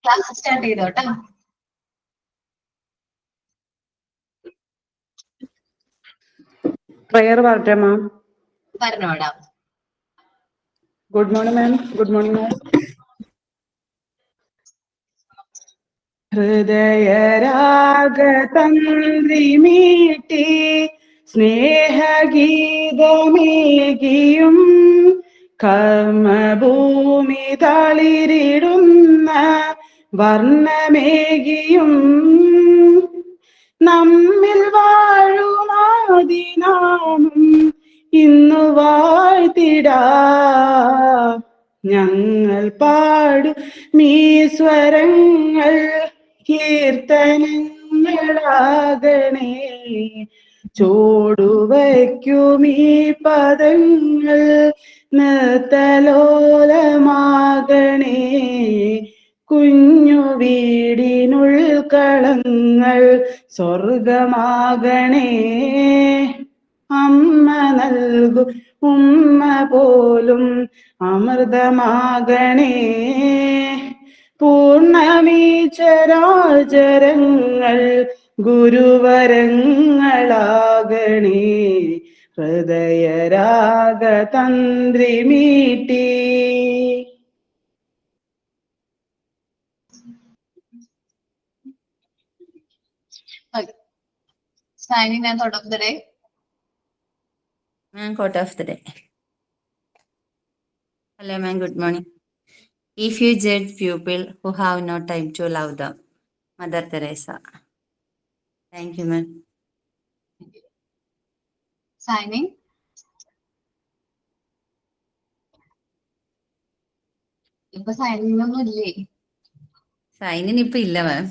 Class start ചെയ്തോട്ടോ. Prayer പറട്ടെ ma'am. പറഞ്ഞോടാം. Good morning ma'am. Good morning ma'am. ഹൃദയരാഗതന്ത്രി മീട്ടി സ്നേഹഗീതമേകിയും കർമ്മഭൂമി തളിരിടുന്ന വർണ്ണമേകിയും നമ്മിൽ വാഴുമാദിനാമം ഇന്നു വാഴ്ത്തിടാ ഞങ്ങൾ പാടും ഈ സ്വരങ്ങൾ കീർത്തനങ്ങളാകണേ ചോടുവയ്ക്കും ഈ പദങ്ങൾ നൃത്തലോലമാകണേ കുഞ്ഞു വീടിനുൾക്കളങ്ങൾ സ്വർഗമാകണേ അമ്മ നൽകും ഉമ്മ പോലും അമൃതമാകണേ പൂർണ്ണമീ ചരാചരങ്ങൾ ഗുരുവരങ്ങളാകണേ ഹൃദയരാഗതന്ത്രി മീട്ടി. Signing and thought of the day. Quote of the day. Hello, ma'am. Good morning. If you judge people who have no time to love them, Mother Teresa. Thank you, ma'am. Signing. ഇപ്പൊ signing ഒന്നും ഇല്ലേ? സൈനിന് ഇപ്പൊ ഇല്ല മാം.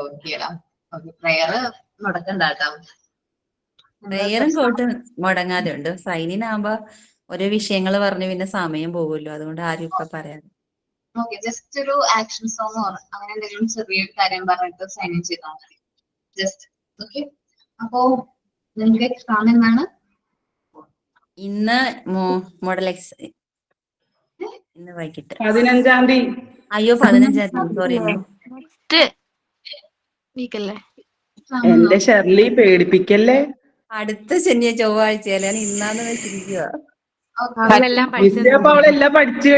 ഓക്കേടാ. Okay, prayer മുടക്കണ്ടാട്ടോ. പ്രയറും കോട്ടും മുടങ്ങാതെ ഉണ്ട്. സൈനിനാകുമ്പോ ഓരോ വിഷയങ്ങൾ പറഞ്ഞു പിന്നെ സമയം പോകുമല്ലോ, അതുകൊണ്ട് ആരും ഇപ്പൊ പറയാതെ. ഓക്കെ, ജസ്റ്റ് ഒരു ആക്ഷൻ സോങ് അങ്ങനെ എന്തെങ്കിലും ചെറിയൊരു കാര്യം പറഞ്ഞിട്ട് സൈൻ ഇൻ ചെയ്താൽ മതി. Just okay. അപ്പോ നിങ്ങൾക്ക് എക്സാം എന്നാണ്? ഇന്ന് മോഡൽ എക്സാം ഇന്ന് വൈകിട്ട് 15-ാം തീയതി. അയ്യോ 15-ാം തീയതി, സോറി. എന്റെ ഷെർലി പേടിപ്പിക്കല്ലേ. അടുത്ത ചൊവ്വാഴ്ചയല്ലാണ് ഇന്നാന്ന് വെച്ചിരിക്കുക. അവളെല്ലാം പഠിച്ചു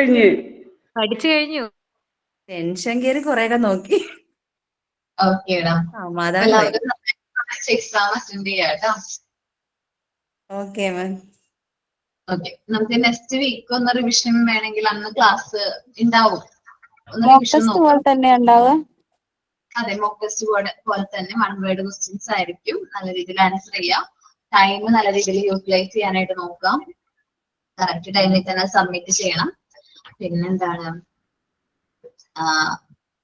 കഴിഞ്ഞു. ടെൻഷൻ കയറി കൊറേയൊക്കെ നോക്കി. ഓക്കേടാ. സമാധാനമായി. എക്സാം അറ്റൻഡ് ചെയ്യാട്ടോ. Okay ma'am. ഓക്കെ, നമുക്ക് നെക്സ്റ്റ് വീക്ക് ഒന്ന് റിവിഷൻ വേണമെങ്കിൽ അന്ന് ക്ലാസ് ഉണ്ടാവും. അതെ, മോക്ക് ടെസ്റ്റ് പോലെ തന്നെ 1 വേർഡ് ക്വസ്റ്റ്യൻസ് ആയിരിക്കും. നല്ല രീതിയിൽ ആൻസർ ചെയ്യാം. ടൈം നല്ല രീതിയിൽ യൂട്ടിലൈസ് ചെയ്യാനായിട്ട് നോക്കാം. കറക്റ്റ് ടൈമിൽ തന്നെ സബ്മിറ്റ് ചെയ്യണം. പിന്നെന്താണ്,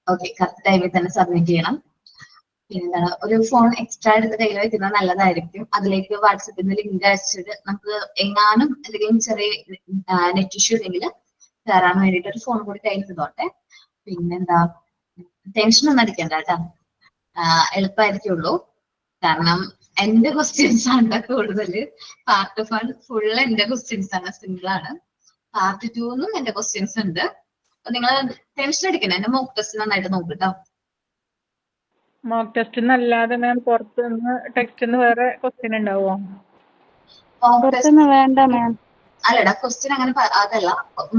ഓക്കെ, കറക്റ്റ് ടൈമിൽ തന്നെ സബ്മിറ്റ് ചെയ്യണം. പിന്നെന്താണ്, ഒരു ഫോൺ എക്സ്ട്രാ എടുത്ത് കയ്യിൽ വെക്കുന്നത് നല്ലതായിരിക്കും. അതിലേക്ക് വാട്സപ്പിൽ നിന്ന് ലിങ്ക് അയച്ചിട്ട് നമുക്ക് എങ്ങാനും എന്തെങ്കിലും ചെറിയ നെറ്റ് ഇഷ്യൂ ഉണ്ടെങ്കിൽ കയറാൻ വേണ്ടിയിട്ട് ഒരു ഫോൺ കൂടി കയ്യിൽ ഇരുന്നോട്ടെ. പിന്നെന്താ, ടെൻഷൻ ഒന്നും അടിക്കണ്ട കേട്ടോ. എളുപ്പമായിരിക്കുള്ളൂ. കാരണം എന്റെ ക്വസ്റ്റ്യൻസ് ആണ് കൂടുതൽ. പാർട്ട് 1 ഫുൾ എന്റെ ക്വസ്റ്റ്യൻസ് ആണ്, സിംഗിൾ ആണ്. പാർട്ട് 2 എന്റെ ക്വസ്റ്റ്യൻസ് ഉണ്ട്. അപ്പൊ നിങ്ങൾ ടെൻഷൻ അടിക്കണ്ട. എന്റെ മോക്ക് ടെസ്റ്റ് നന്നായിട്ട് നോക്കിട്ടോ. മോക്ക് ടെസ്റ്റ് അല്ലാതെ മാം പുറത്തുനിന്ന് ടെക്സ്റ്റ് വേറെ ക്വസ്റ്റ്യൻ ഉണ്ടാവുമോ? വേണ്ട മാം. അല്ലടാ, ക്വസ്റ്റ്യൻ അങ്ങനെ അതല്ല.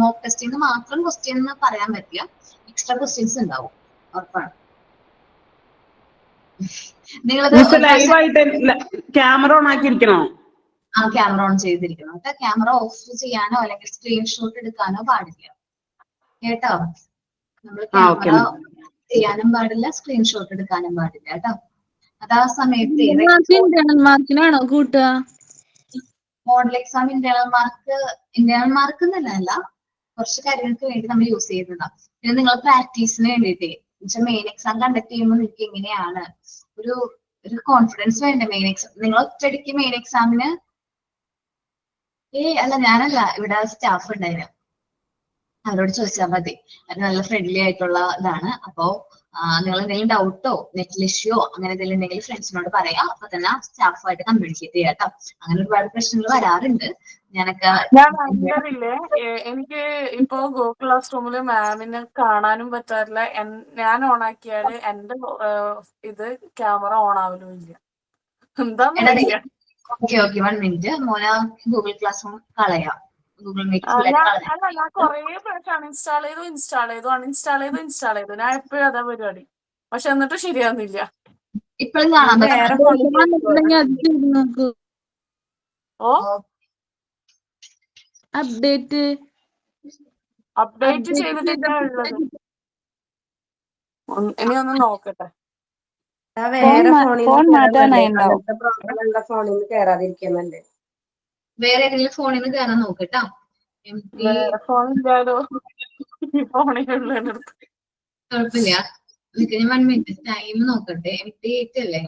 മോക്ക് ടെസ്റ്റിന് മാത്രം ക്വസ്റ്റ്യൻ എന്ന് പറയാൻ പറ്റില്ല. എക്സ്ട്രാ ക്വസ്റ്റ്യൻസ് ഉണ്ടാവും, ഉറപ്പാണ്. ക്യാമറ ഓൺ ആക്കിയിരിക്കണോ? ആ, ക്യാമറ ഓൺ ചെയ്തിരിക്കണം. ക്യാമറ ഓഫ് ചെയ്യാനോ അല്ലെങ്കിൽ സ്ക്രീൻഷോട്ട് എടുക്കാനോ പാടില്ല കേട്ടോ. നമ്മൾ ക്യാമറ ചെയ്യാനും പാടില്ല, സ്ക്രീൻഷോട്ട് എടുക്കാനും പാടില്ല കേട്ടോ. അത് ആ സമയത്ത് മാർക്കിനാണോ കൂട്ടുക? മോഡൽ എക്സാം ഇന്റേണൽ മാർക്ക് എന്നല്ല, കുറച്ച് കാര്യങ്ങൾക്ക് വേണ്ടി നമ്മൾ യൂസ് ചെയ്യുന്നതാണ്. പിന്നെ നിങ്ങൾ പ്രാക്ടീസിന് വേണ്ടിയിട്ടേ, മെയിൻ എക്സാം കണ്ടക്ട് ചെയ്യുമ്പോൾ നിങ്ങൾക്ക് എങ്ങനെയാണ് ഒരു കോൺഫിഡൻസ് വേണ്ടേ? മെയിൻ എക്സാം നിങ്ങൾ ഒറ്റയടിക്ക് മെയിൻ എക്സാമിന് അല്ല, ഞാനല്ല, ഇവിടെ സ്റ്റാഫ് ഉണ്ടായിരുന്നു. അവരോട് ചോദിച്ചാൽ മതി. അത് നല്ല ഫ്രണ്ട്ലി ആയിട്ടുള്ള ഇതാണ്. അപ്പോ നിങ്ങൾ എന്തെങ്കിലും ഡൗട്ടോ നെറ്റ് ഇഷ്യോ അങ്ങനെ എന്തെങ്കിലും ഉണ്ടെങ്കിൽ ഫ്രണ്ട്സിനോട് പറയാം. അപ്പൊ തന്നെ സ്റ്റാഫുമായിട്ട് കമ്മ്യൂണിക്കേറ്റ് ചെയ്യാം കേട്ടോ. അങ്ങനെ ഒരുപാട് പ്രശ്നങ്ങൾ വരാറുണ്ട്. ഞാനൊക്കെ ഞാൻ വണ്ടറില്ലേ, എനിക്ക് ഇപ്പോ ഗൂഗിൾ ക്ലാസ് റൂമില് മാമിനെ കാണാനും പറ്റാറില്ല. ഞാൻ ഓണാക്കിയാല് എന്റെ ഇത് ക്യാമറ ഓൺ ആവലുമില്ല. എന്താന്നറിയില്ല. Okay 1 minute. മോന ഗൂഗിൾ ക്ലാസ് റൂം കളയാം. ഗൂഗിൾ മീറ്റ് ഞാൻ കൊറേ പ്രാവശ്യം അൺഇൻസ്റ്റാൾ ചെയ്തു. ഞാൻ എപ്പോഴും അതാ പരിപാടി. പക്ഷെ എന്നിട്ട് ശരിയാവുന്നില്ല. ഇപ്പോഴും കാണാൻ വേറെ നോക്കൂ ഓ അപ്ഡേറ്റ് ചെയ്തിട്ടില്ല ഉള്ളത്. ഇനി ഒന്ന് നോക്കട്ടെ. ഫോൺ മാറ്റാനായിണ്ടാവും. കേറാതിരിക്കുന്നല്ലേ. വേറെ ഏതെങ്കിലും ഫോണിൽ നിന്ന് കയറാൻ നോക്കട്ടാ. വേറെ ഫോൺ ഇല്ലാലോ. ഈ ഫോണിലുള്ളതിനടുത്ത് കുഴപ്പമില്ല. ഞാൻ 1 മിനിറ്റ് ടൈം നോക്കട്ടെ. 8 അല്ലേ?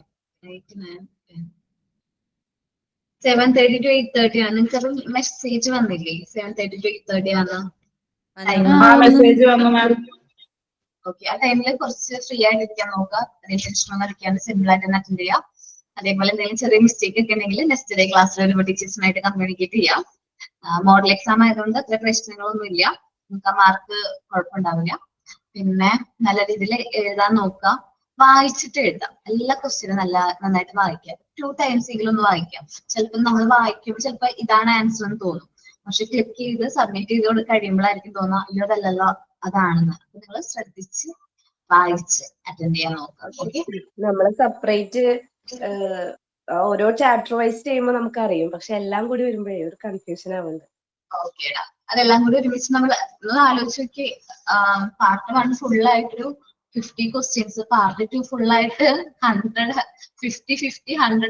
7:30 to 8:30 ആണ്. നിങ്ങൾക്ക് മെസ്സേജ് വന്നില്ലേ? 7:30 to 8:30 ആണ് മെസ്സേജ് വന്നു മാം. ഓക്കെ. ആ ടൈമിൽ കുറച്ച് ഫ്രീ ആയിട്ടിരിക്കാൻ നോക്കുക. ടെൻഷൻ വരയ്ക്കാണ്ട് സിമ്പിൾ ആയിട്ട് തന്നെ അറ്റൻഡ് ചെയ്യാം. അതേപോലെ എന്തെങ്കിലും ചെറിയ മിസ്റ്റേക്ക് ഒക്കെ ഉണ്ടെങ്കിൽ നെക്സ്റ്റ് ഡേ ക്ലാസ്സിൽ വരുമ്പോൾ ടീച്ചേഴ്സിനായിട്ട് കമ്മ്യൂണിക്കേറ്റ് ചെയ്യാം. മോഡൽ എക്സാം ആയതുകൊണ്ട് അത്ര പ്രശ്നങ്ങളൊന്നും ഇല്ല. നിങ്ങൾക്ക് ആ മാർക്ക് കുഴപ്പമുണ്ടാവില്ല. പിന്നെ നല്ല രീതിയിൽ എഴുതാൻ നോക്കുക. വായിച്ചിട്ട് എഴുതാം. എല്ലാ ക്വസ്റ്റ്യനും നന്നായിട്ട് വായിക്കാം. 2 times എങ്കിലും ഒന്ന് വായിക്കാം. ചിലപ്പോൾ നമ്മൾ വായിക്കുമ്പോൾ ചിലപ്പോൾ ഇതാണ് ആൻസർ എന്ന് തോന്നും. പക്ഷെ ക്ലിക്ക് ചെയ്ത് സബ്മിറ്റ് ചെയ്ത് കഴിയുമ്പോഴായിരിക്കും തോന്നുക അയ്യോ അതല്ലല്ലോ അതാണെന്ന്. അപ്പൊ നിങ്ങൾ ശ്രദ്ധിച്ച് വായിച്ച് അറ്റൻഡ് ചെയ്യാൻ നോക്കാം. ഓക്കെ. നമ്മള് സെപ്പറേറ്റ് ഓരോ ചാപ്റ്റർ വൈസ് ചെയ്യുമ്പോൾ നമുക്ക് അറിയും. പക്ഷെ എല്ലാം കൂടി വരുമ്പോഴേ ഒരു കൺഫ്യൂഷൻ ആവുന്നുണ്ട്. ഓക്കേടാ. അതെല്ലാം കൂടി ഒരുമിച്ച് നമ്മൾ ആലോചിച്ച് നോക്കി. പാർട്ട് 1 ഫുൾ ആയിട്ടൊരു 50 ക്വസ്റ്റ്യൻസ്, പാർട്ട് 2 ഫുൾ ആയിട്ട് 50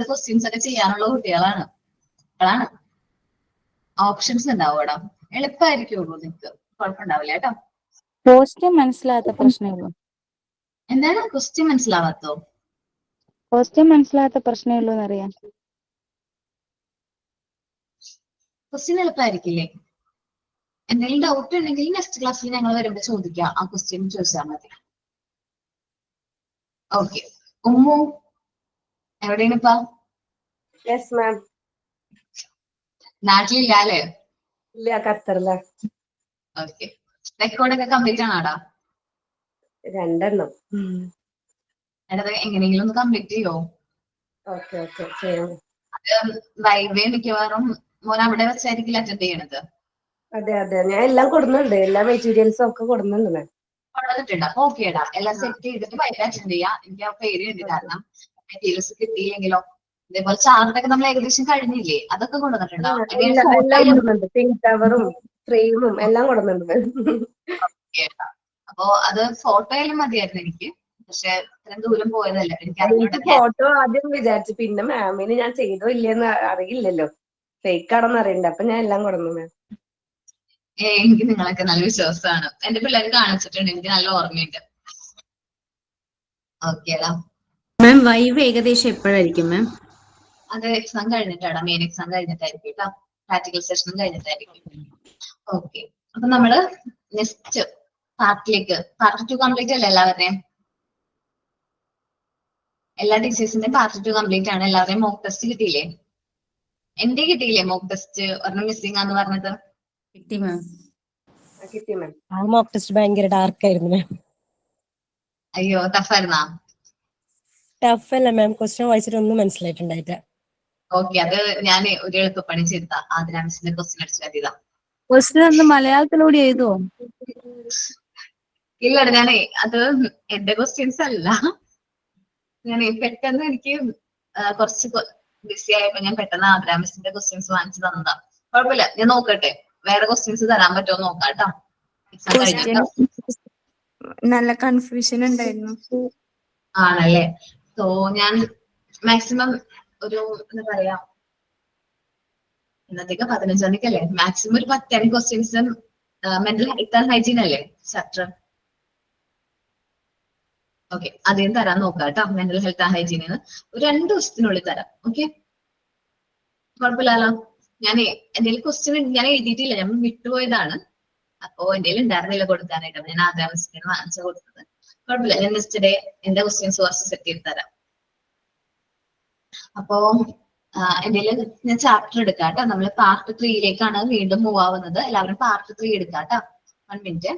ക്വസ്റ്റ്യൻസ് ഒക്കെ ചെയ്യാനുള്ള കുട്ടികളാണ്. അതാണ് ഓപ്ഷൻസ് ഉണ്ടാവും ഇവിടെ. എളുപ്പമായിരിക്കുള്ളൂ. നിങ്ങൾക്ക് കുഴപ്പമുണ്ടാവില്ല കേട്ടോ. ക്വസ്റ്റ്യൻ മനസ്സിലാത്ത പ്രശ്നമുള്ളൂ. എന്താണ് ക്വസ്റ്റ്യൻ മനസ്സിലാവാത്തോ? ക്വസ്റ്റ്യൻ മനസ്സിലാത്ത പ്രശ്നമുള്ളൂ എന്നറിയാം. ക്വസ്റ്റ്യൻ എളുപ്പമായിരിക്കില്ലേ? എന്തെങ്കിലും ഡൗട്ട് ഉണ്ടെങ്കിൽ നെക്സ്റ്റ് ക്ലാസ്സിൽ ഞങ്ങൾ വരുമ്പോൾ ചോദിക്കാം. ആ ക്വസ്റ്റ്യൻ ചോദിച്ചാൽ മതി. ഓക്കെ. ഉമ്മു എവിടെയാണ് ഇപ്പൊ? Yes ma'am. നാട്ടിലില്ല അല്ലേ? ഇല്ല, ഖത്തറില. ഓക്കെ. റെക്കോർഡൊക്കെ കംപ്ലീറ്റ് ആണോടാ? 2 എടാ എങ്ങനെയെങ്കിലും ഒന്ന് കംപ്ലീറ്റ് ചെയ്യോ? ഓക്കെ ചെയ്യാം. അത് വൈവേ മിക്കവാറും മോൻ അവിടെ വെച്ചായിരിക്കില്ല അറ്റൻഡ് ചെയ്യണത്. അതെ ഞാൻ എല്ലാം കൊടുക്കുന്നുണ്ട്. എല്ലാ മെറ്റീരിയൽസും ഒക്കെ കൊടുക്കുന്നുണ്ട് മാം. കൊണ്ടുവന്നിട്ടുണ്ട്. അപ്പൊ ഓക്കേടാ. എല്ലാം സെറ്റ് ചെയ്തിട്ട് വൈവേ അറ്റൻഡ് ചെയ്യാം. എനിക്ക് ആ പേരുണ്ട്. കാരണം മെറ്റീരിയൽസ് കിട്ടിയില്ലെങ്കിലോ. ഇതേപോലെ ചാർട്ടൊക്കെ നമ്മൾ ഏകദേശം കഴിഞ്ഞില്ലേ? അതൊക്കെ കൊണ്ടുവന്നിട്ടുണ്ടോ? എല്ലാം കൊടുക്കുന്നുണ്ട്. പിങ്ക് ടവറും ഫ്രെയിമും എല്ലാം കൊടുക്കുന്നുണ്ട്. അപ്പൊ അത് ഫോട്ടോ ആയാലും മതിയായിരുന്നു എനിക്ക്. പക്ഷെ ഇത്രയും ദൂരം പോയതല്ല. എനിക്ക് ഫോട്ടോ ആദ്യം വിചാരിച്ചു. പിന്നെ മാമിന് ഞാൻ ചെയ്തോ ഇല്ലെന്ന് അറിയില്ലല്ലോ. ഫേക്ക് ആണെന്ന് അറിയണ്ട. അപ്പൊ ഞാൻ എല്ലാം കൊടുന്നു മാം. എനിക്ക് നിങ്ങളൊക്കെ നല്ല വിശ്വാസമാണ്. എന്റെ പിള്ളേർ കാണിച്ചിട്ടുണ്ട്. എനിക്ക് നല്ല ഓർമ്മയുണ്ട്. ഓക്കേടാ. മാം വൈവ് ഏകദേശം എപ്പോഴായിരിക്കും മാം? അത് എക്സാം കഴിഞ്ഞിട്ടാണ്. മെയിൻ എക്സാം കഴിഞ്ഞിട്ടായിരിക്കും കേട്ടോ. പ്രാക്ടിക്കൽ സെഷനും കഴിഞ്ഞിട്ടായിരിക്കും. ഓക്കെ. അപ്പൊ നമ്മള് നെക്സ്റ്റ് പാർട്ടിലേക്ക് പാർട്ട് 2 കംപ്ലീറ്റ് അല്ലേ എല്ലാവരുടെയും? എല്ലാ ടീച്ചേഴ്സിന്റെ പാർട്ട് 2 കംപ്ലീറ്റ് ആണ്. എല്ലാവരുടെയും മോക്ക് ടെസ്റ്റ് കിട്ടിയില്ലേ? എന്റെ കിട്ടിയില്ലേ മോക്ക് ടെസ്റ്റ്? ഒരെണ്ണം മിസ്സിംഗ് ആന്ന് പറഞ്ഞത്. കിട്ടി മാം. കിട്ടി മാം. ആ മോക്ക് ടെസ്റ്റ് ഭയങ്കര ഡാർക്ക് ആയിരുന്നു മാം. അയ്യോ ടഫായിരുന്നാ? ടഫ് അല്ല മാം, ക്വസ്റ്റ്യൻ വായിച്ചിട്ട് ഒന്നും മനസ്സിലായിട്ടുണ്ടായില്ല. ഓക്കെ. അത് ഞാൻ ഒരു എളുപ്പപ്പണി ചെയ്താ. ആദ്യ മിസ്സിന്റെ ക്വസ്റ്റ്യൻ അടിച്ചു കയറ്റിയതാ. ക്വസ്റ്റ്യൻ ഒന്ന് മലയാളത്തിലൂടെ എഴുതോ? ഇല്ലടാ. ഞാനേ അത് എന്റെ ക്വസ്റ്റ്യൻസ് അല്ല. ഞാനേ പെട്ടെന്ന് എനിക്ക് കുറച്ച് ബിസി ആയപ്പോ ഞാൻ പെട്ടെന്ന് ആദ്യ മിസ്സിന്റെ ക്വസ്റ്റ്യൻസ് വാങ്ങിച്ചു തന്നതാ. കുഴപ്പമില്ല. ഞാൻ നോക്കട്ടെ വേറെ ക്വസ്റ്റ്യൻസ് തരാൻ പറ്റുമോ നോക്കാം കേട്ടോ. എക്സാം കഴിഞ്ഞിട്ടോ. നല്ല കൺഫ്യൂഷൻ ഉണ്ടായിരുന്നു. ആണല്ലേ? സോ ഞാൻ മാക്സിമം ഒരു എന്താ പറയാ, ഇന്നത്തേക്ക് 15 തീയതിക്കല്ലേ, മാക്സിമം ഒരു 10 questions mental health and hygiene അല്ലേ ചാപ്റ്റർ? ഓക്കെ. അതേം തരാൻ നോക്കാം കേട്ടോ. മെന്റൽ ഹെൽത്ത് ആൻഡ് ഹൈജീനിന്ന് ഒരു 2 ദിവസത്തിനുള്ളിൽ തരാം. ഓക്കെ. കുഴപ്പമില്ലല്ലോ. ഞാനേ എന്തെങ്കിലും ക്വസ്റ്റ്യൻ ഞാൻ എഴുതിയിട്ടില്ല. ഞാൻ വിട്ടുപോയതാണ്. അപ്പോ എന്റെ ഉണ്ടായിരുന്നില്ല കൊടുക്കാനായിട്ട്. ഞാൻ ആദ്യം മിസ്സിനാണ് വാങ്ങിച്ചു കൊടുത്തത്. കുഴപ്പമില്ല, ഞാൻ നെക്സ്റ്റ് ഡേ എന്റെ ക്വസ്റ്റ്യൻസ് കുറച്ച് സെറ്റ് ചെയ്ത് തരാം. അപ്പോ എന്റെ ഞാൻ ചാപ്റ്റർ എടുക്കാം കേട്ടോ. നമ്മൾ പാർട്ട് 3യിലേക്കാണ് വീണ്ടും മൂവ് ആവുന്നത്. എല്ലാവരും പാർട്ട് 3 എടുക്കാം കേട്ടോ. 1 മിനിറ്റ്.